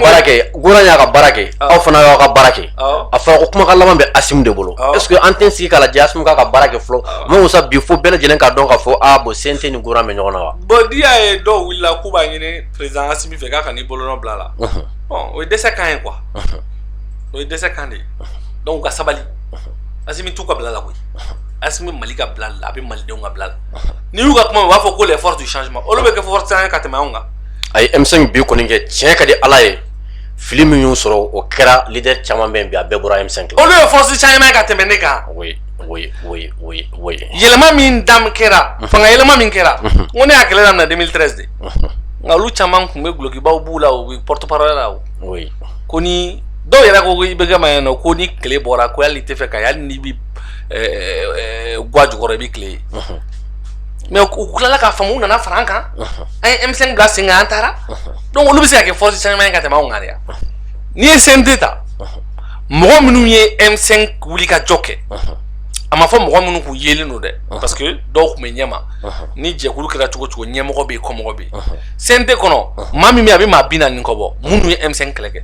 S1: baara kɛ aw fana y'aw ka baara kɛ a fɔra ko kumakan laban bɛ Assimi de bolo est ce que an tɛ sigi k'a lajɛ Assimi k'a ka baara kɛ fɔlɔ mun sa bi fo bɛɛ lajɛlen k'a dɔn k'a fɔ bon CNT ni gouvernement bɛ ɲɔgɔn na wa.
S2: bon n'i y'a ye dɔw wulila k'u b'a ɲini président Assimi fɛ k'a ka n'i bolonɔ bila la bon o ye dɛsɛ kan ye quoi o ye dɛsɛ kan de ye donc u ka sabali Assimi t'u ka bila la koyi Assimi Mali ka bila la a bɛ malidenw ka bila la n'i y'u ka kuma u b'a fɔ ko les forces du changement olu bɛ kɛ force caman ka tɛmɛ anw kan.
S1: a ye M5 bi kɔni kɛ tiɲɛ ka di Ala ye fili min y'u sɔrɔ o kɛra leader caman bɛ yen bi a bɛɛ bɔra M5 la. olu
S2: ye force caman ka tɛmɛ ne kan.
S1: oui.
S2: yɛlɛma min dam kɛra fanga yɛlɛma min kɛra n ko ne y'a kɛlɛ daminɛ 2013 de nka olu caman tun bɛ gulokibaw b'u la u bɛ porte parole la o ko ni dɔw yɛrɛ ko i bɛ kɛ ma yan nɔ ko ni tile bɔra ko hali tɛ fɛ ka hali n'i bɛ guwa jukɔrɔ i bɛ tile ye mais u tilala k'a faamu u nana fara an kan an ye M5 bila sen kan an taara donc olu bɛ se ka kɛ force caman ye ka tɛmɛ anw kan de yan n'i ye CNT ta mɔgɔ minnu ye M5 wuli ka jɔ kɛ a ma fɔ mɔgɔ minnu k'u yelen don dɛ parce que dɔw tun bɛ ɲɛma ni jɛkulu kɛra cogo cogo ɲɛmɔgɔ bɛ yen kɔmɔgɔ bɛ yen CNT kɔnɔ maa min bɛ yen a bɛ maa 40 kɔ bɔ minnu ye M5 kɛlɛ kɛ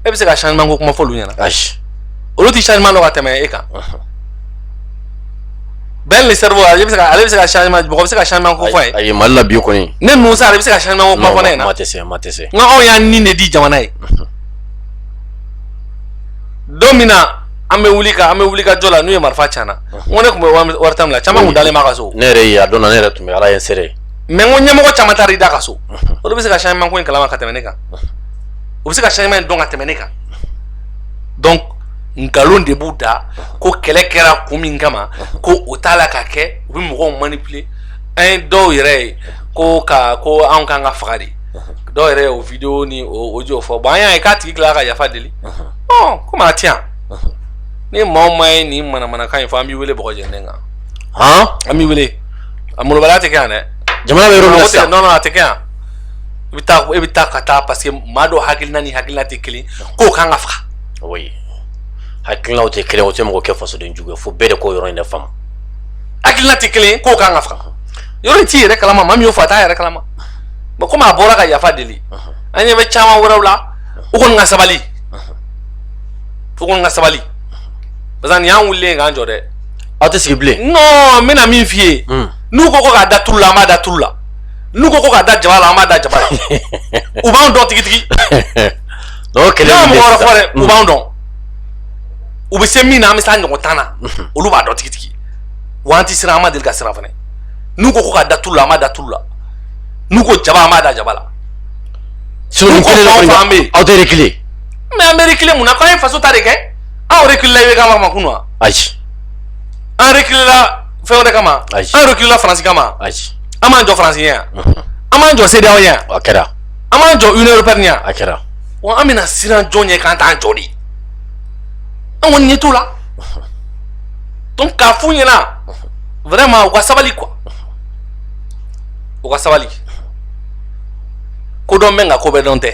S2: e bɛ se ka changement ko kuma fɔ olu ɲɛna olu tɛ changement dɔn ka tɛmɛ e kan Ben le cerveau ale bɛ se ka changement mɔgɔ bɛ se ka changement ko fɔ ye
S1: ayi Mali la bi kɔni
S2: ne Musa ale bɛ se ka changement ko kuma fɔ ne ɲɛna
S1: ma tɛ se
S2: nka anw y'an ni de di jamana ye don min na an bɛ wuli ka jɔ la n'u ye marifa tiɲɛna n ko ne tun bɛ wari ta min la caman tun dalen b'a ka so
S1: ne yɛrɛ ye a dɔn na ne yɛrɛ tun bɛ Ala ye n sere
S2: mais n ko ɲɛmɔgɔ caman taara i da ka so olu bɛ se ka changement ko in kalama ka tɛmɛ ne kan u bɛ se ka changement in dɔn ka tɛmɛ ne kan donc ngalon de b'u da ko kɛlɛ kɛra kun min kama ko o t'a la ka kɛ u bɛ mɔgɔw manipuler an ye dɔw yɛrɛ ye ko anw kan ka faga de dɔw yɛrɛ ye o video ni o audio fɔ bon an y'a ye k'a tigi tilala ka yafa deli bon komi a tɛ yan ni maa o maa ye nin manamanakan in fɔ an b'i wele bɔgɔ jɛnnen kan an b'i wele a molobaliya tɛ kɛ yan dɛ
S1: jamana bɛ yɔrɔ min na sisan
S2: non a tɛ kɛ yan e bɛ taa ka taa parce que maa dɔw hakilina ni hakilina tɛ kelen k'o kan ka faga
S1: oui hakilinaw tɛ kelen o tɛ mɔgɔ kɛ fasoden jugu ye fo bɛɛ de k'o yɔrɔ in de faamu
S2: hakilina tɛ kelen k'o kan ka faga yɔrɔ in t'i yɛrɛ kalama maa min y'o fɔ a t'a yɛrɛ kalama bon komi a bɔra ka yafa deli an ɲɛ bɛ caman wɛrɛw la u kɔni ka sabali parce que ni an wulen kan jɔ dɛ
S1: aw tɛ sigi bilen
S2: non n bɛna min f'i ye n'u ko ko k'a da tulu la an b'a da tulu la n'u ko ko k'a da jaba la an b'a da jaba la u b'an dɔn tigitigi
S1: n'o kɛlɛ
S2: n'a mɔgɔ wɛrɛ fɔ dɛ u b'an dɔn u bɛ se min na an bɛ se a ɲɔgɔn tan na olu b'a dɔn tigitigi wa an ti siran an ma deli ka siran fɛnɛ n'u ko ko k'a da tulu la an b'a da tulu la n'u ko jaba an b'a da jaba la
S1: n'u ko fɛn fɛn bɛ yen aw tɛ reculer
S2: mais an bɛ reculer mun na k'an ye faso ta de kɛ an reculer la i bɛ k'an ma kun wa
S1: ayi
S2: an reculer la fɛn wɛrɛ kama an reculer la faransi kama
S1: ayi
S2: an m'an jɔ faransi ɲɛ an m'an jɔ CEDEAO ɲɛ
S1: a kɛra
S2: an m'an jɔ Union européenne ɲɛ
S1: a kɛra
S2: wa an bɛna siran jɔn ɲɛ k'an t'an jɔ de an kɔni ɲɛ t'o la donc k'a f'u ɲɛna vraiment u ka sabali quoi u ka sabali ko dɔn bɛ nka ko bɛɛ dɔn tɛ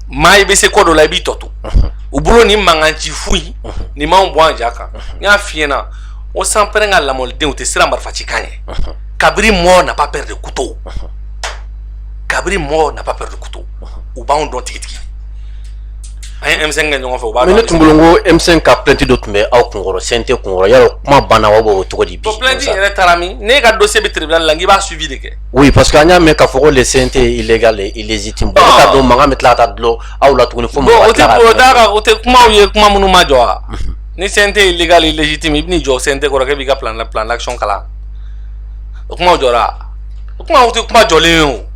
S2: maa i bɛ se ko dɔ la i b'i tɔ to u bolo ni mankan ci foyi ni m'anw bɔ an ja kan n y'a f'i ɲɛna o sanpɛrɛn ka lamɔlidenw tɛ siran marifa ci kan ye kabiri mort n'a pas peur de couteau kabiri mort n'a pas peur de couteau u b'anw dɔn tigitigi an ye M5 kɛ ɲɔgɔn fɛ u b'a dɔn
S1: mais ne tun bolo n ko M5 ka plainte dɔ tun bɛ aw kunkɔrɔ CNT kunkɔrɔ yarɔ kuma banna wa o cogo di bi
S2: bon plainte yɛrɛ taara min ne ka dossier bɛ tribunal la n k'i b'a suivi de kɛ
S1: oui parce que an y'a mɛn k'a fɔ ko le CNT est illégal et illégitime bon ne t'a dɔn mankan bɛ tila ka taa dulon aw la tuguni fo mɔgɔ ka tila
S2: o tɛ kumaw ye kuma minnu ma jɔ wa ni CNT est illégal et illégitime i bɛ n'i jɔ CNT kɔrɔ k'e b'i ka plan d'action kalan o kumaw jɔra o kumaw tɛ kuma jɔlen ye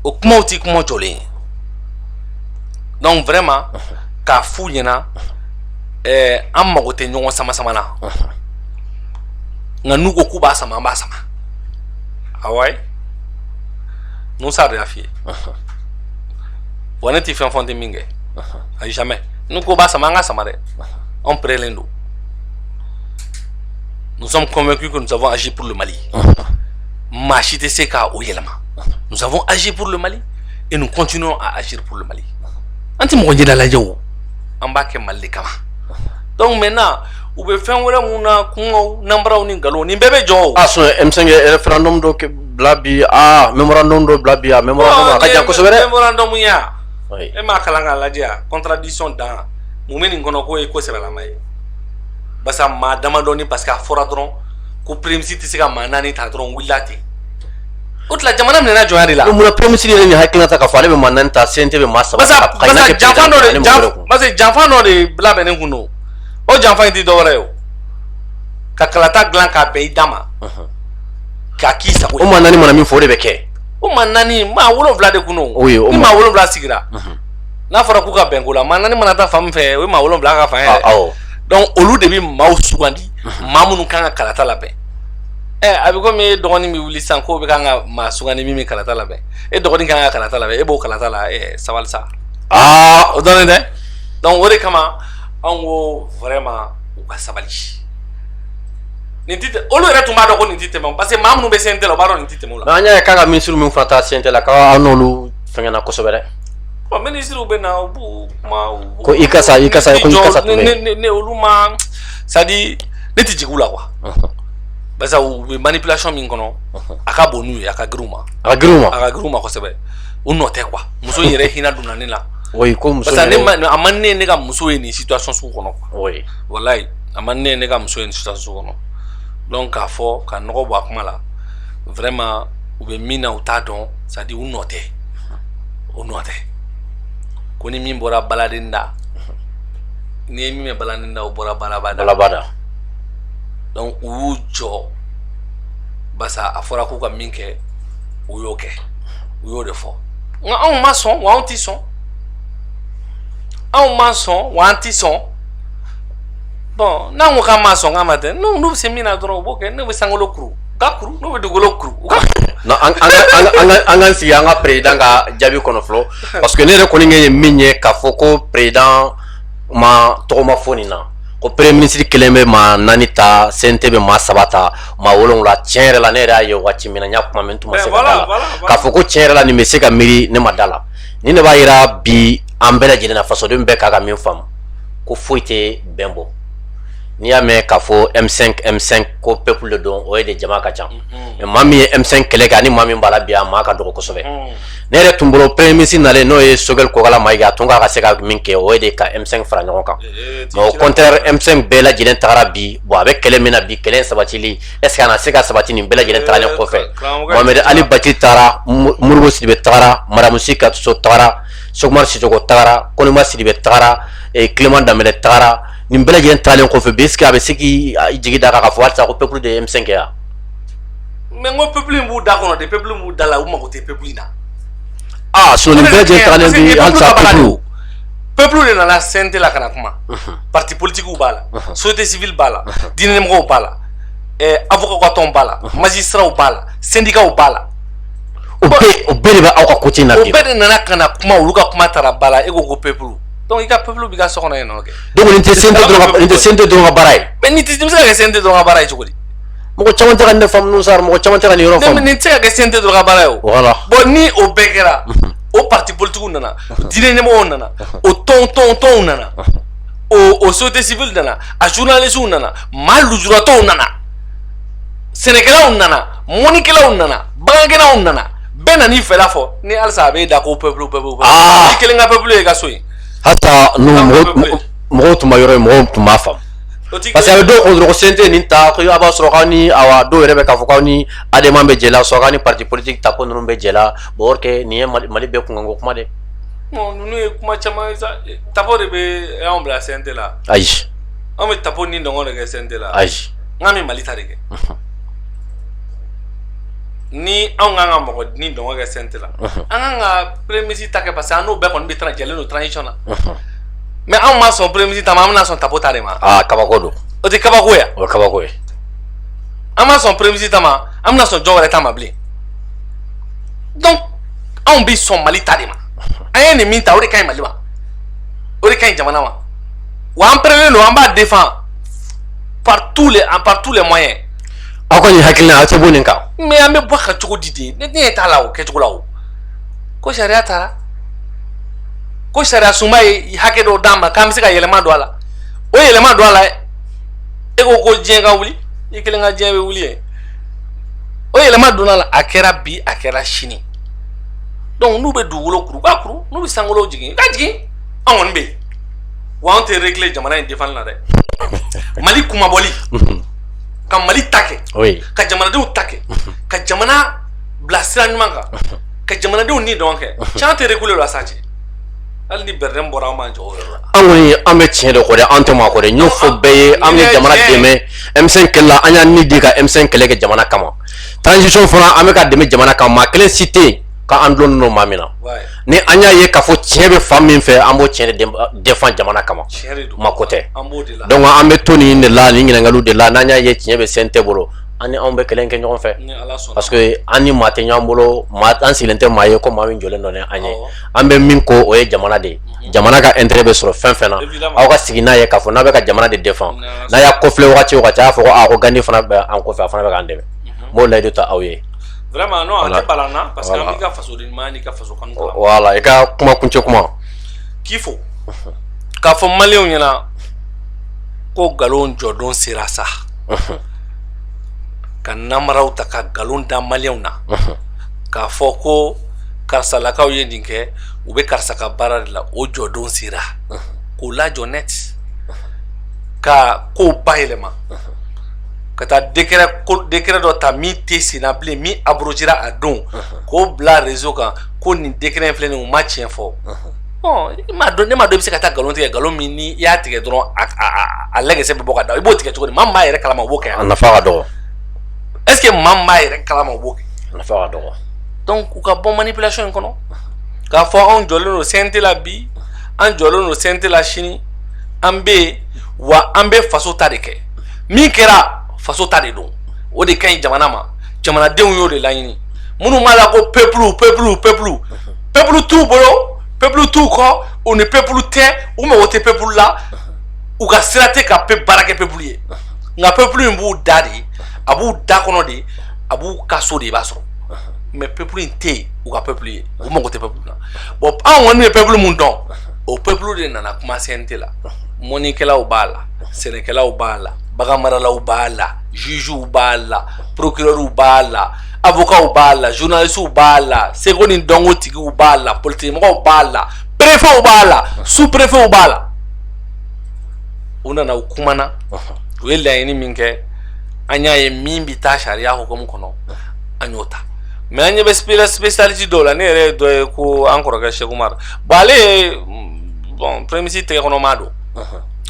S2: o kumaw tɛ kuma jɔlen ye donc vraiment k'a f'u ɲɛna an mago tɛ ɲɔgɔn sama na nka n'u ko k'u b'a sama an b'a sama awaye Musa de y'a f'i ye wa ne tɛ fɛn fɔ n tɛ min kɛ ayi jamais n'u ko b'a sama an ka sama dɛ anw prêts don nous sommes convaincus que nous avons agi pour le Mali maa si tɛ se ka o yɛlɛma nous avons agi pour le Mali et nous continuons à agir pour le Mali an tɛ mɔgɔ ɲɛda lajɛ o an b'a kɛ Mali de kama donc maintenant u bɛ fɛn wɛrɛ mun na kuŋaw nanbaraw ni nkalon nin bɛɛ bɛ jɔ o.
S1: sɔn M5 ye référendum dɔ bila bi mémorandum dɔ bila bi mémorandum a ka jan kosɛbɛ dɛ.
S2: mémorandum ya e m'a kalan k'a lajɛ a contradiction dan mun bɛ nin kɔnɔ k'o ye ko sɛbɛlama ye basa maa damadɔni parce que a fɔra dɔrɔn ko prémisi tɛ se ka maa naani ta dɔrɔn wulila ten o tila jamana minɛna jɔnya de la.
S1: mun na prémisi yɛrɛ nin hakilina ta k'a fɔ ale bɛ maa naani ta CNT bɛ maa saba ta
S2: parce que janfan dɔ de labɛn ne kun don o janfan in tɛ dɔwɛrɛ ye o ka kalata dilan k'a bɛn i da ma k'a k'i sago ye.
S1: o maa naani mana min fɔ o de bɛ kɛ.
S2: o maa naani maa 7 de kun don ni maa 7 sigira n'a fɔra k'u ka bɛn ko la maa naani mana taa fan min fɛ o ye maa 7 ka fan ye dɛ donc olu de bɛ maaw sugandi maa minnu kan ka kalata labɛn a bɛ komi e dɔgɔnin bɛ wuli sisan k'o bɛ kan ka maa sugandi min bɛ kalata labɛn e dɔgɔnin kan ka kalata labɛn e b'o kalata la sabali sa o dɔnnen tɛ donc o de kama anw ko vraiment u ka sabali nin tɛ olu yɛrɛ tun b'a dɔn ko nin tɛ tɛmɛ parce que maa minnu bɛ CNT la u b'a dɔn nin tɛ tɛmɛ o la.
S1: an y'a ye k'a ka ministre min fana taa CNT la k'aw n'olu fɛngɛnna kosɛbɛ dɛ.
S2: bon ministre bɛ na u b'u kuma.
S1: ko i kasa ko i kasa tun bɛ
S2: ne olu ma c'est à dire ne tɛ jigin u la quoi. parce que u bɛ manipulation min kɔnɔ a ka bon n'u ye a ka girin u ma.
S1: a ka girin u ma.
S2: a ka girin u ma kosɛbɛ u nɔ tɛ quoi muso in yɛrɛ hinɛ donna ne la.
S1: oui ko muso
S2: parce que a man ne ye ne ka muso ye nin situation sugu kɔnɔ quoi.
S1: oui
S2: walayi a man ne ye ne ka muso ye nin situation sugu kɔnɔ donc k'a fɔ ka nɔgɔ bɔ a kuma la vraiment u bɛ min na u t'a dɔn c'est à dire u nɔ tɛ o nɔ tɛ ko ni min bɔra baladen da ni ye min bɛ baladen da o bɔra balabada donc u y'u jɔ basa a fɔra k'u ka min kɛ u y'o kɛ u y'o de fɔ nka anw ma sɔn wa anw ti sɔn anw ma sɔn wa an ti sɔn bon n'an ko k'an ma sɔn k'an ma tɛ n'u bɛ se min na dɔrɔn u b'o kɛ ne bɛ sankolo kuru ka kuru n'u bɛ dugukolo kuru.
S1: non an k'an sigi an ka président ka jaabi kɔnɔ fɔlɔ parce que ne yɛrɛ kɔni ye min ye k'a fɔ ko président ma tɔgɔma fɔ nin na ko premier ministre kelen bɛ maa 4 ta CNT bɛ maa 7 ta maa 7 tiɲɛ yɛrɛ la ne yɛrɛ y'a ye waati min na n y'a kuma mɛn n tun ma se ka da la k'a fɔ ko tiɲɛ yɛrɛ la nin bɛ se ka miiri ne ma da la nin de b'a yira bi an bɛɛ lajɛlen na fasoden bɛɛ k'a ka min faamu ko foyi tɛ bɛn bɔ n'i y'a mɛn k'a fɔ M5 ko peuple de don o ye de jama ka ca mais maa min ye M5 kɛlɛ kɛ ani maa min b'a la bi a maa ka dɔgɔ kosɛbɛ ne yɛrɛ tun bolo premier ministre nalen n'o ye Sogɛl Kokala Mayiga a tun k'a ka se ka min kɛ o ye de ka M5 fara ɲɔgɔn kan mais au contraire M5 bɛɛ lajɛlen tagara bi bon a bɛ kɛlɛ min na bi kɛlɛ in sabatili est ce que a na se ka sabati nin bɛɛ lajɛlen tagalen kɔfɛ Mohamed Ali Bati taara Modibo Sidibe tagara Madamu Sika Soso tagara Sogomar Sisoko tagara Konima Sidibe tagara Clément Damɛlɛ tagara nin bɛɛ lajɛlen tagalen kɔfɛ bi est ce que a bɛ se k'i jigi da kan ka fɔ halisa ko peuple de ye M5 kɛ yan
S2: mais ngo peuple in b'u da kɔnɔ de peuple b'u da la u mago tɛ peuple in na
S1: so nin bɛɛ lajɛlen tagalen bi halisa
S2: peuple de nana CNT la kana kuma parti politique b'a la société civile b'a la diinɛmɔgɔw b'a la avocat tɔn b'a la magistrat b'a la syndicat b'a la o bɛɛ
S1: de bɛ aw ka côté na bi
S2: o bɛɛ de nana kana kuma olu ka kuma taara ba la e ko peuple donc i ka peuple b'i ka so kɔnɔ yen nɔ kɛ
S1: donc nin tɛ CNT dɔrɔn ka baara ye
S2: mais nin tɛ se ka kɛ CNT dɔrɔn ka baara ye cogo di
S1: mɔgɔ caman tɛ ka ne faamu Nusar mɔgɔ caman tɛ ka nin yɔrɔ faamu
S2: nin tɛ se ka kɛ CNT dɔrɔn ka baara ye o
S1: voilà
S2: bon ni o bɛɛ kɛra o parti politique nana diinɛ ɲɛmɔgɔw nana o tɔnw nana o société civile nana a journalistes nana maa lujuratɔw nana sɛnɛkɛlaw nana mɔnikɛlaw nana bagankɛlaw nana bɛɛ nan'i fɛla fɔ ni halisa a b'e da ko peuple i kelen ka peuple ye ka so yen
S1: hata mɔgɔw tun ma yɔrɔ ye mɔgɔw tun b'a faamu parce que a bɛ dɔw kun dɔrɔn ko CNT nin ta ko a b'a sɔrɔ k'aw ni awa dɔw yɛrɛ bɛ k'a fɔ k'aw ni ADEMA bɛ jɛ la sɔrɔ k'aw ni parti politique ta ko ninnu bɛ jɛ la bon or que nin ye Mali bɛɛ kunkanko kuma de
S2: bon ninnu ye kuma caman ye sa tapo de bɛ anw bila CNT la
S1: ayi
S2: anw bɛ tapo ni dɔngɔ de kɛ CNT la
S1: ayi
S2: n bɛ Mali ta de kɛ ni anw kan ka mɔgɔ ni dɔngɔ kɛ CNT la an kan ka premier ministre ta kɛ parce que an n'o bɛɛ kɔni bɛ jɛlen don transition na mais anw ma sɔn premier ministre ta ma an bɛna sɔn tapo ta de ma
S1: kabako don
S2: o tɛ kabako ye
S1: o ye kabako ye
S2: an ma sɔn premier ministre ta ma an bɛna sɔn jɔn wɛrɛ ta ma bilen donc anw bɛ sɔn Mali ta de ma an ye nin min ta o de ka ɲi Mali ma o de ka ɲi jamana ma wa an pɛrɛnnen don an b'a défend par tous les moyens
S1: aw ka nin hakilina aw tɛ bɔ nin kan
S2: mais an bɛ bɔ a kan cogo di de ne ɲɛ t'a la o kɛcogo la o ko sariya taara ko sariya sunba ye hakɛ dɔw d'a ma k'an bɛ se ka yɛlɛma don a la o yɛlɛma don a la e ko ko diɲɛ ka wuli i kelen ka diɲɛ bɛ wuli yen o yɛlɛma donna la a kɛra bi a kɛra sini donc n'u bɛ dugukolo kuru ka kuru n'u bɛ sankolo jigin ka jigin an kɔni bɛ yen wa an tɛ régler jamana in défendre la dɛ Mali kumabɔli ka Mali ta kɛ ka jamanadenw ta kɛ ka jamana bila sira ɲuman kan ka jamanadenw ni dɔn kɛ can tɛ réguler la sa cɛ hali ni Bɛrɛdɛn bɔra an b'an jɔ o yɔrɔ la
S1: an kɔni an bɛ tiɲɛ de kɔ dɛ an tɛ maa kɔ dɛ n y'o fɔ bɛɛ ye an bɛ jamana dɛmɛ M5 kɛlɛ la an y'a ni di ka M5 kɛlɛ kɛ jamana kama transition fana an bɛ ka dɛmɛ jamana kama maa kelen si tɛ yen k'an dulon n'o maa min na ni an y'a ye k'a fɔ tiɲɛ bɛ fan min fɛ an b'o tiɲɛ de défend jamana kama ma ko tɛ donc an bɛ to nin de la nin ɲininkaliw de la n'an y'a ye tiɲɛ bɛ CNT bolo an ni anw bɛ kɛlɛ kɛ ɲɔgɔn fɛ parce que an ni maa tɛ ɲɔgɔn bolo an sigilen tɛ maa ye ko maa min jɔlen dɔ ni an ye an bɛ min ko o ye jamana de ye jamana ka intérêt bɛ sɔrɔ fɛn fɛn na aw ka sigi n'a ye k'a fɔ n'a bɛ ka jamana de défend n'a y'a kɔfilɛ wagati o wagati a y'a fɔ ko ko Gandi fana bɛ an kɔfɛ a fana bɛ k'an dɛmɛ n b'o layidu ta aw ye
S2: vraiment non an tɛ balan na parce que an b'i ka fasoden ɲuman n'i ka faso kanu kala
S1: voilà i ka kuma kuncɛ kuma
S2: k'i fo k'a fɔ maliyɛnw ɲɛna ko nkalon jɔdon sera sa ka namaraw ta ka nkalon da maliyɛnw na k'a fɔ ko karisalakaw ye nin kɛ u bɛ karisa ka baara de la o jɔdon sera k'o lajɔ net ka kow bayɛlɛma ka taa décret dɔ ta min tɛ sen na bilen min abrogera a don k'o bila réseau kan ko nin décret in filɛ nin ye u ma tiɲɛ fɔ ne m'a dɔn i bɛ se ka taa nkalon tigɛ nkalon min ni i y'a tigɛ dɔrɔn a lɛgɛsɛ bɛ bɔ ka da i b'o tigɛ cogo di maa min b'a yɛrɛ kalama o b'o kɛ
S1: a nafa ka dɔgɔ
S2: est ce que maa min b'a yɛrɛ kalama o b'o kɛ
S1: a nafa ka dɔgɔ
S2: donc u ka bɔ manipulation in kɔnɔ k'a fɔ anw jɔlen don CNT la bi an jɔlen don CNT la sini an bɛ yen wa an bɛ faso ta de kɛ min kɛra faso ta de don o de ka ɲi jamana ma jamanadenw y'o de laɲini minnu b'a la ko peuple t'u bolo peuple t'u kɔ u ni peuple tɛ u mago tɛ peuple la u ka sira tɛ ka baara kɛ peuple ye nka peuple in b'u da de a b'u da kɔnɔ de a b'u ka so de i b'a sɔrɔ mais peuple in tɛ yen u ka peuple ye u mago tɛ peuple la bon anw kɔni ye peuple mun dɔn o peuple de nana kuma CNT la mɔnikɛlaw b'a la sɛnɛkɛlaw b'a la baganmaralaw b'a la jugew b'a la procureur b'a la avocat b'a la journaliste b'a la seko ni dɔnko tigiw b'a la politikimɔgɔw b'a la préfet b'a la sous-préfet b'a la u nana u kumana u ye laɲini min kɛ an y'a ye min bɛ taa sariya hukumu kɔnɔ an y'o ta mais an ɲɛ bɛ spécialiste dɔw la ne yɛrɛ ye dɔ ye ko an kɔrɔkɛ Cheikh Umar bon ale ye bon premier ministre tɛgɛ kɔnɔ maa don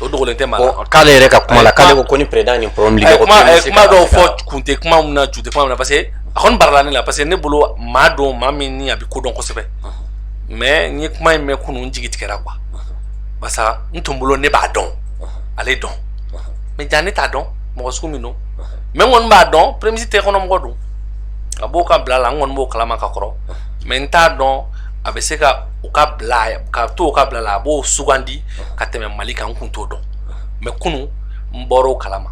S2: o dogolen tɛ maa la
S1: k'ale yɛrɛ ka kuma la k'ale ko ni président ni problème ligue ko
S2: kuma dɔw fɔ kun tɛ kuma min na ju tɛ kuma min na parce que a kɔni barala ne la parce que ne bolo maa don maa min ni a bɛ ko dɔn kosɛbɛ mais n ye kuma in mɛn kunun n jigi tigɛra quoi parce que n tun bolo ne b'a dɔn ale dɔn mais jaa ne t'a dɔn mɔgɔ sugu min don mais n kɔni b'a dɔn premier ministre tɛgɛ kɔnɔ mɔgɔ don a b'o ka bila la n kɔni b'o kalama ka kɔrɔ mais n t'a dɔn a bɛ se ka u ka bila ka to u ka bila la a b'o sugandi ka tɛmɛ Mali kan n kun t'o dɔn mais kunun n bɔra o kalama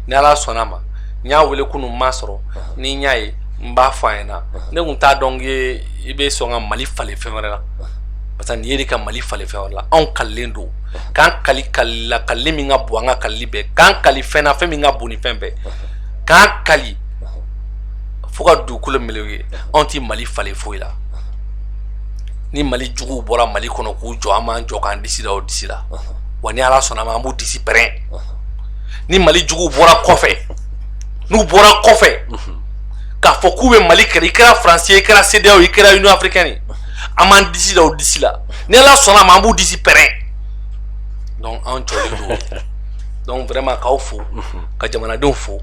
S2: ni Ala sɔnna ma n y'a wele kunun n m'a sɔrɔ ni n y'a ye n b'a fɔ a ɲɛna ne kun t'a dɔn i bɛ sɔn ka Mali falen fɛn wɛrɛ la parce que nin ye de ka Mali falen fɛn wɛrɛ la anw kalilen don k'an kali la kalili min ka bon an ka kalili bɛɛ k'an kali fɛn na fɛn min ka bon ni fɛn bɛɛ k'an kali fo ka dugukolo melew ye anw ti Mali falen foyi la ni Mali juguw bɔra Mali kɔnɔ k'u jɔ an b'an jɔ k'an disi da o disi la wa ni Ala sɔnna ma an b'u disi pɛrɛn ni Mali juguw bɔra kɔfɛ n'u bɔra kɔfɛ k'a fɔ k'u bɛ Mali kɛlɛ i kɛra Faransi i kɛra CEDEAO i kɛra Union africaine an b'an disi da o disi la ni Ala sɔnna ma an b'u disi pɛrɛn donc an jɔlen don donc vraiment k'aw fo ka jamanadenw fo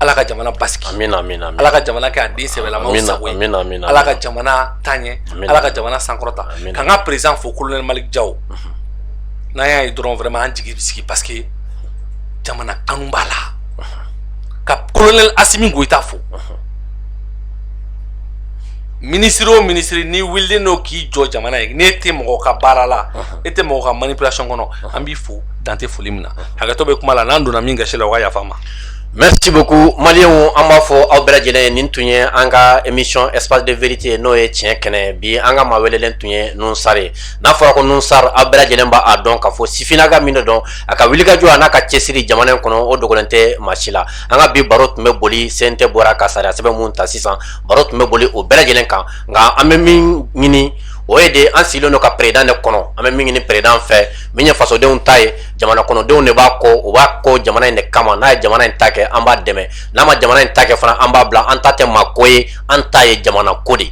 S2: Ala ka jamana basiki
S1: amina amina
S2: Ala ka jamana kɛ a den sɛbɛlamaw sago ye
S1: amina amina
S2: Ala ka jamana taɲɛ Ala ka jamana sankɔrɔta k'an ka président fo colonel Malick Diaw n'an y'a ye dɔrɔn vraiment an jigi bɛ sigi parce que jamana kanu b'a la ka colonel Assimi Goïta fo ministre o ministre ni wililen n'o k'i jɔ jamana ye n'e tɛ mɔgɔ ka baara la e tɛ mɔgɔ ka manipulation kɔnɔ an b'i fo dan tɛ foli min na hakɛtɔ bɛ kuma la n'an donna min gasi la o ka yafa ma.
S1: Merci beaucoup Maliens an b'a fɔ aw bɛɛ lajɛlen nin tun ye an ka émission espace de vérité n'o ye tiɲɛ kɛnɛ bi an ka maa welelen tun ye Nunsare n'a fɔra ko Nunsar aw bɛɛ lajɛlen b'a dɔn k'a fɔ sifinnaka min de dɔn a ka wulikajɔ a n'a ka cɛsiri jamana in kɔnɔ o dogolen tɛ maa si la an ka bi baro tun bɛ boli CNT bɔra ka sariya sɛbɛn mun ta sisan baro tun bɛ boli o bɛɛ lajɛlen kan nka an bɛ min ɲini o ye de an sigilen don ka président de kɔnɔ an bɛ min ɲini président fɛ min ye fasodenw ta ye jamana kɔnɔdenw de b'a kɔ o b'a kɔ jamana in de kama n'a ye jamana in ta kɛ an b'a dɛmɛ n'a ma jamana in ta kɛ fana an b'a bila an ta tɛ maa ko ye an ta ye jamana ko de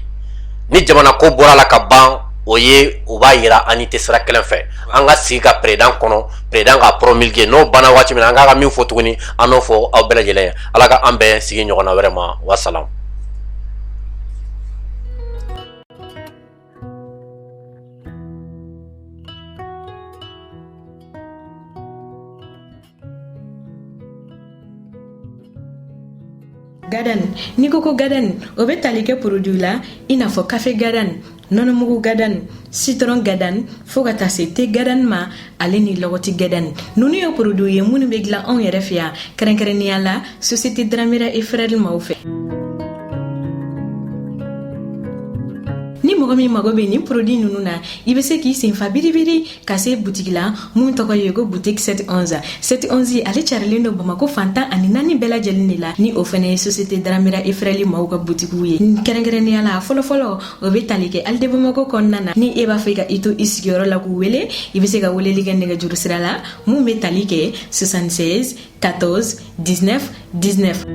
S1: ni jamana ko bɔra la ka ban o ye o b'a yira an ni tɛ sira kelen fɛ an ka sigi ka président kɔnɔ président ka promulguer n'o banna waati min na an k'a ka min fɔ tuguni an n'o fɔ aw bɛɛ lajɛlen ye Ala ka an bɛɛ sigi ɲɔgɔnna wɛrɛ ma wasalam.
S3: Gadan ni ko gadan o bɛ tali kɛ produit la i n'a fɔ café gadan nɔnɔmugu gadan citron gadan fo ka taa se thé gadan ma ale ni lɔgɔti gadan ninnu ye produit ye minnu bɛ dilan anw yɛrɛ fɛ yan kɛrɛnkɛrɛnnenya la société Dramera et Frères maaw fɛ. Ni mɔgɔ min mago bɛ nin produit ninnu na i bɛ se k'i senfa biribiri ka se boutique la mun tɔgɔ ye ko boutique 711 711 ale carilen don Bamako fantan ani naani bɛɛ lajɛlen de la ni o fana ye société Dramera et Frères maaw ka boutique ye kɛrɛnkɛrɛnnenya la fɔlɔfɔlɔ o bɛ tali kɛ hali de Bamako kɔnɔna na ni e b'a fɛ ka i to i sigiyɔrɔ la k'u wele i bɛ se ka weleli kɛ nɛgɛjuru sira la mun bɛ tali kɛ 76 14 19 19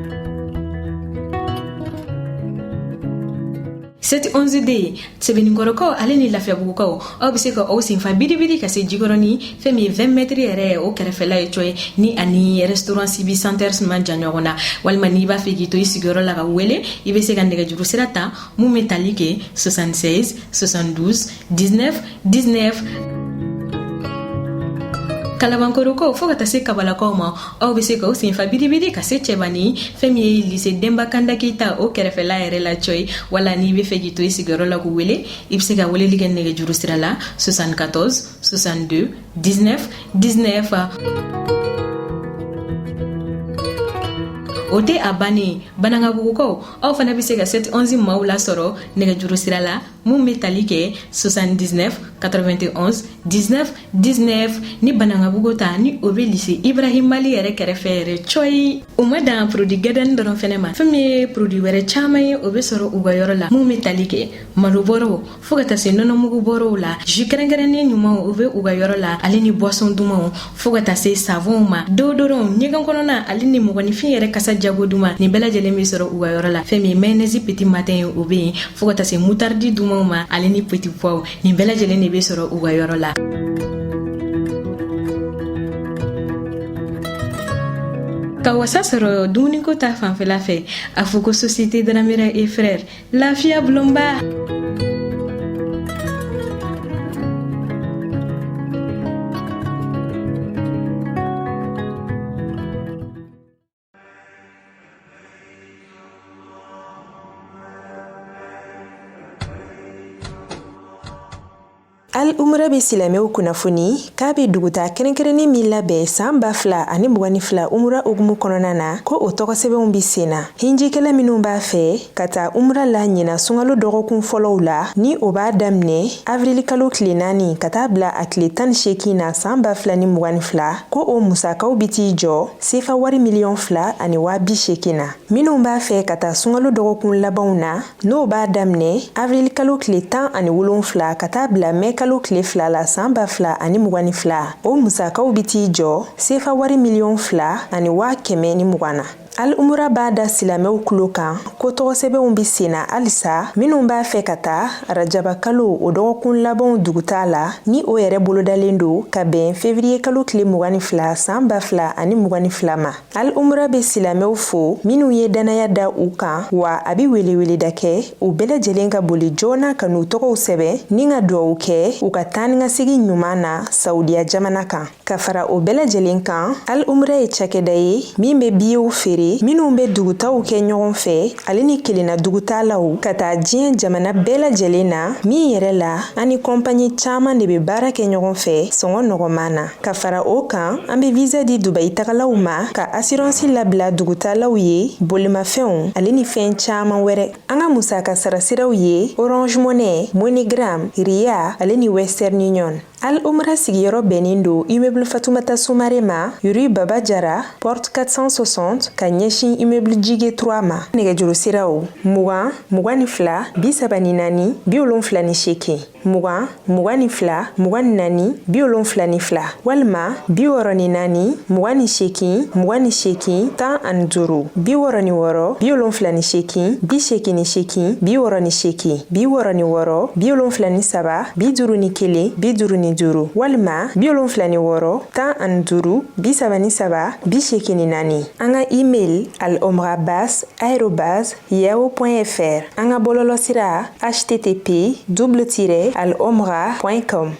S3: 711D sɛbɛnnikɔrɔkaw ale ni lafiyabugukaw aw bɛ se ka aw senfa biribiri ka se jikɔrɔni fɛn min ye 20 mètres yɛrɛ ye o kɛrɛfɛla ye coye ni ani restaurant Sibi Center man jan ɲɔgɔn na walima n'i b'a fɛ k'i to i sigiyɔrɔ la ka wele i bɛ se ka nɛgɛjuru sira ta mun bɛ tali kɛ 76 72 19 19 Kalabankorokaw fo ka taa se Kabalakaw ma aw bɛ se ka aw senfa biribiri ka se Cɛbani fɛn min ye lycée Demba Kanda Keita o kɛrɛfɛla yɛrɛ la coye wala n'i bɛ fɛ k'i to i sigiyɔrɔ la k'u wele i bɛ se ka weleli kɛ nɛgɛjuru sira la 74 62 19 19 o tɛ a bannen Banangabugukaw aw fana bɛ se ka 711 maaw lasɔrɔ nɛgɛjuru sira la mun bɛ tali kɛ 79 91 19 19 ni Banangabugo ta ni o be lycée Ibrahim Mali yɛrɛ kɛrɛfɛ yɛrɛ coyi o ma dan produit gɛdɛni dɔrɔn fɛnɛ ma fɛn min ye produit wɛrɛ caman ye o be sɔrɔ u ka yɔrɔ la mun be tali kɛ malobɔrɔw fo ka taa se nɔnɔmugu bɔrɔw la jus kɛrɛnkɛrɛnnen ɲumanw o be u ka yɔrɔ la ale ni boisson dumanw fo ka taa se savon ma deodorant ɲɛgɛn kɔnɔna ale ni mɔgɔnifin yɛrɛ kasa jago duman nin bɛɛ lajɛlen be sɔrɔ u ka yɔrɔ la fɛn min mayonnaise petit matin o be yen fo ka taa se moutarde dumanw ma ale ni petit pois nin bɛɛ lajɛlen de be sɔrɔ u ka yɔrɔ la. Ka wasa sɔrɔ dumuniko ta fanfɛla fɛ a fɔ ko société Danamɛrɛ et frères lafiya bulonba.
S4: Al Umra be silamɛw kunnafoni k'a be duguta kɛrɛnkɛrɛnnen min labɛn san 2022 Umra ogumu kɔnɔna na ko o tɔgɔsɛbɛnw bi senna. Hinjikɛla minnu b'a fɛ ka taa Umra la ɲina sunkalo dɔgɔkun fɔlɔw la ni o b'a daminɛ avril kalo tile 4 ka taa bila a tile 18 na san 2022 ko o musakaw bi t'i jɔ sefa wari miliyɔn 2 ani 280 na. Minnu b'a fɛ ka taa sunkalo dɔgɔkun labanw na n'o b'a daminɛ avril kalo tile 17 ka taa bila mai kalo tile 2 la san 2022 o musakaw bi t'i jɔ sefa wari miliyɔn 2 ani 120 na. Al Umra b'a da silamɛw kulo kan ko tɔgɔsɛbɛnw bi senna halisa minnu b'a fɛ ka taa Rajaba kalo o dɔgɔkun labanw duguta la ni o yɛrɛ bolodalen do ka bɛn février kalo tile 22 san 2022 ma. Al Umra be silamɛw fo minnu ye danaya da u kan wa a bi weleweleda kɛ u bɛɛ lajɛlen ka boli joona ka n'u tɔgɔw sɛbɛn ni ka duwawu kɛ u ka taa ni ka segin ɲuman na Saudiya jamana kan. Ka fara o bɛɛ lajɛlen kan, Al Umra ye cakɛda ye min be biyew feere minnu be dugutaw kɛ ɲɔgɔn fɛ ale ni kelenna dugutalaw ka taa diɲɛ jamana bɛɛ lajɛlen na min yɛrɛ la ani kɔnpanyi caaman de be baara kɛ ɲɔgɔn fɛ sɔngɔ nɔgɔman na. Ka fara o kan an be visa di Dubai tagalaw ma ka assurance labila dugutalaw ye bolimafɛnw ale ni fɛn caaman wɛrɛ. An ka musaka sarasiraw ye Orange Money, MoneyGram, Ria ale ni Western Union. Al Umra sigiyɔrɔ bɛnnen do immeuble Fatoumata Soumaré ma rue Baba Jara porte 460 ka ɲɛsin immeuble Jige 3 ma. Nɛgɛjuru siraw 20 24 74 78 20 24 24 72 walima 64 28 28 15 66 78 88 68 68 76 51 juru walima 76 15 77 84 an ka email alomrabas@yahoo.fr an ka bɔlɔlɔsira http://alomra.com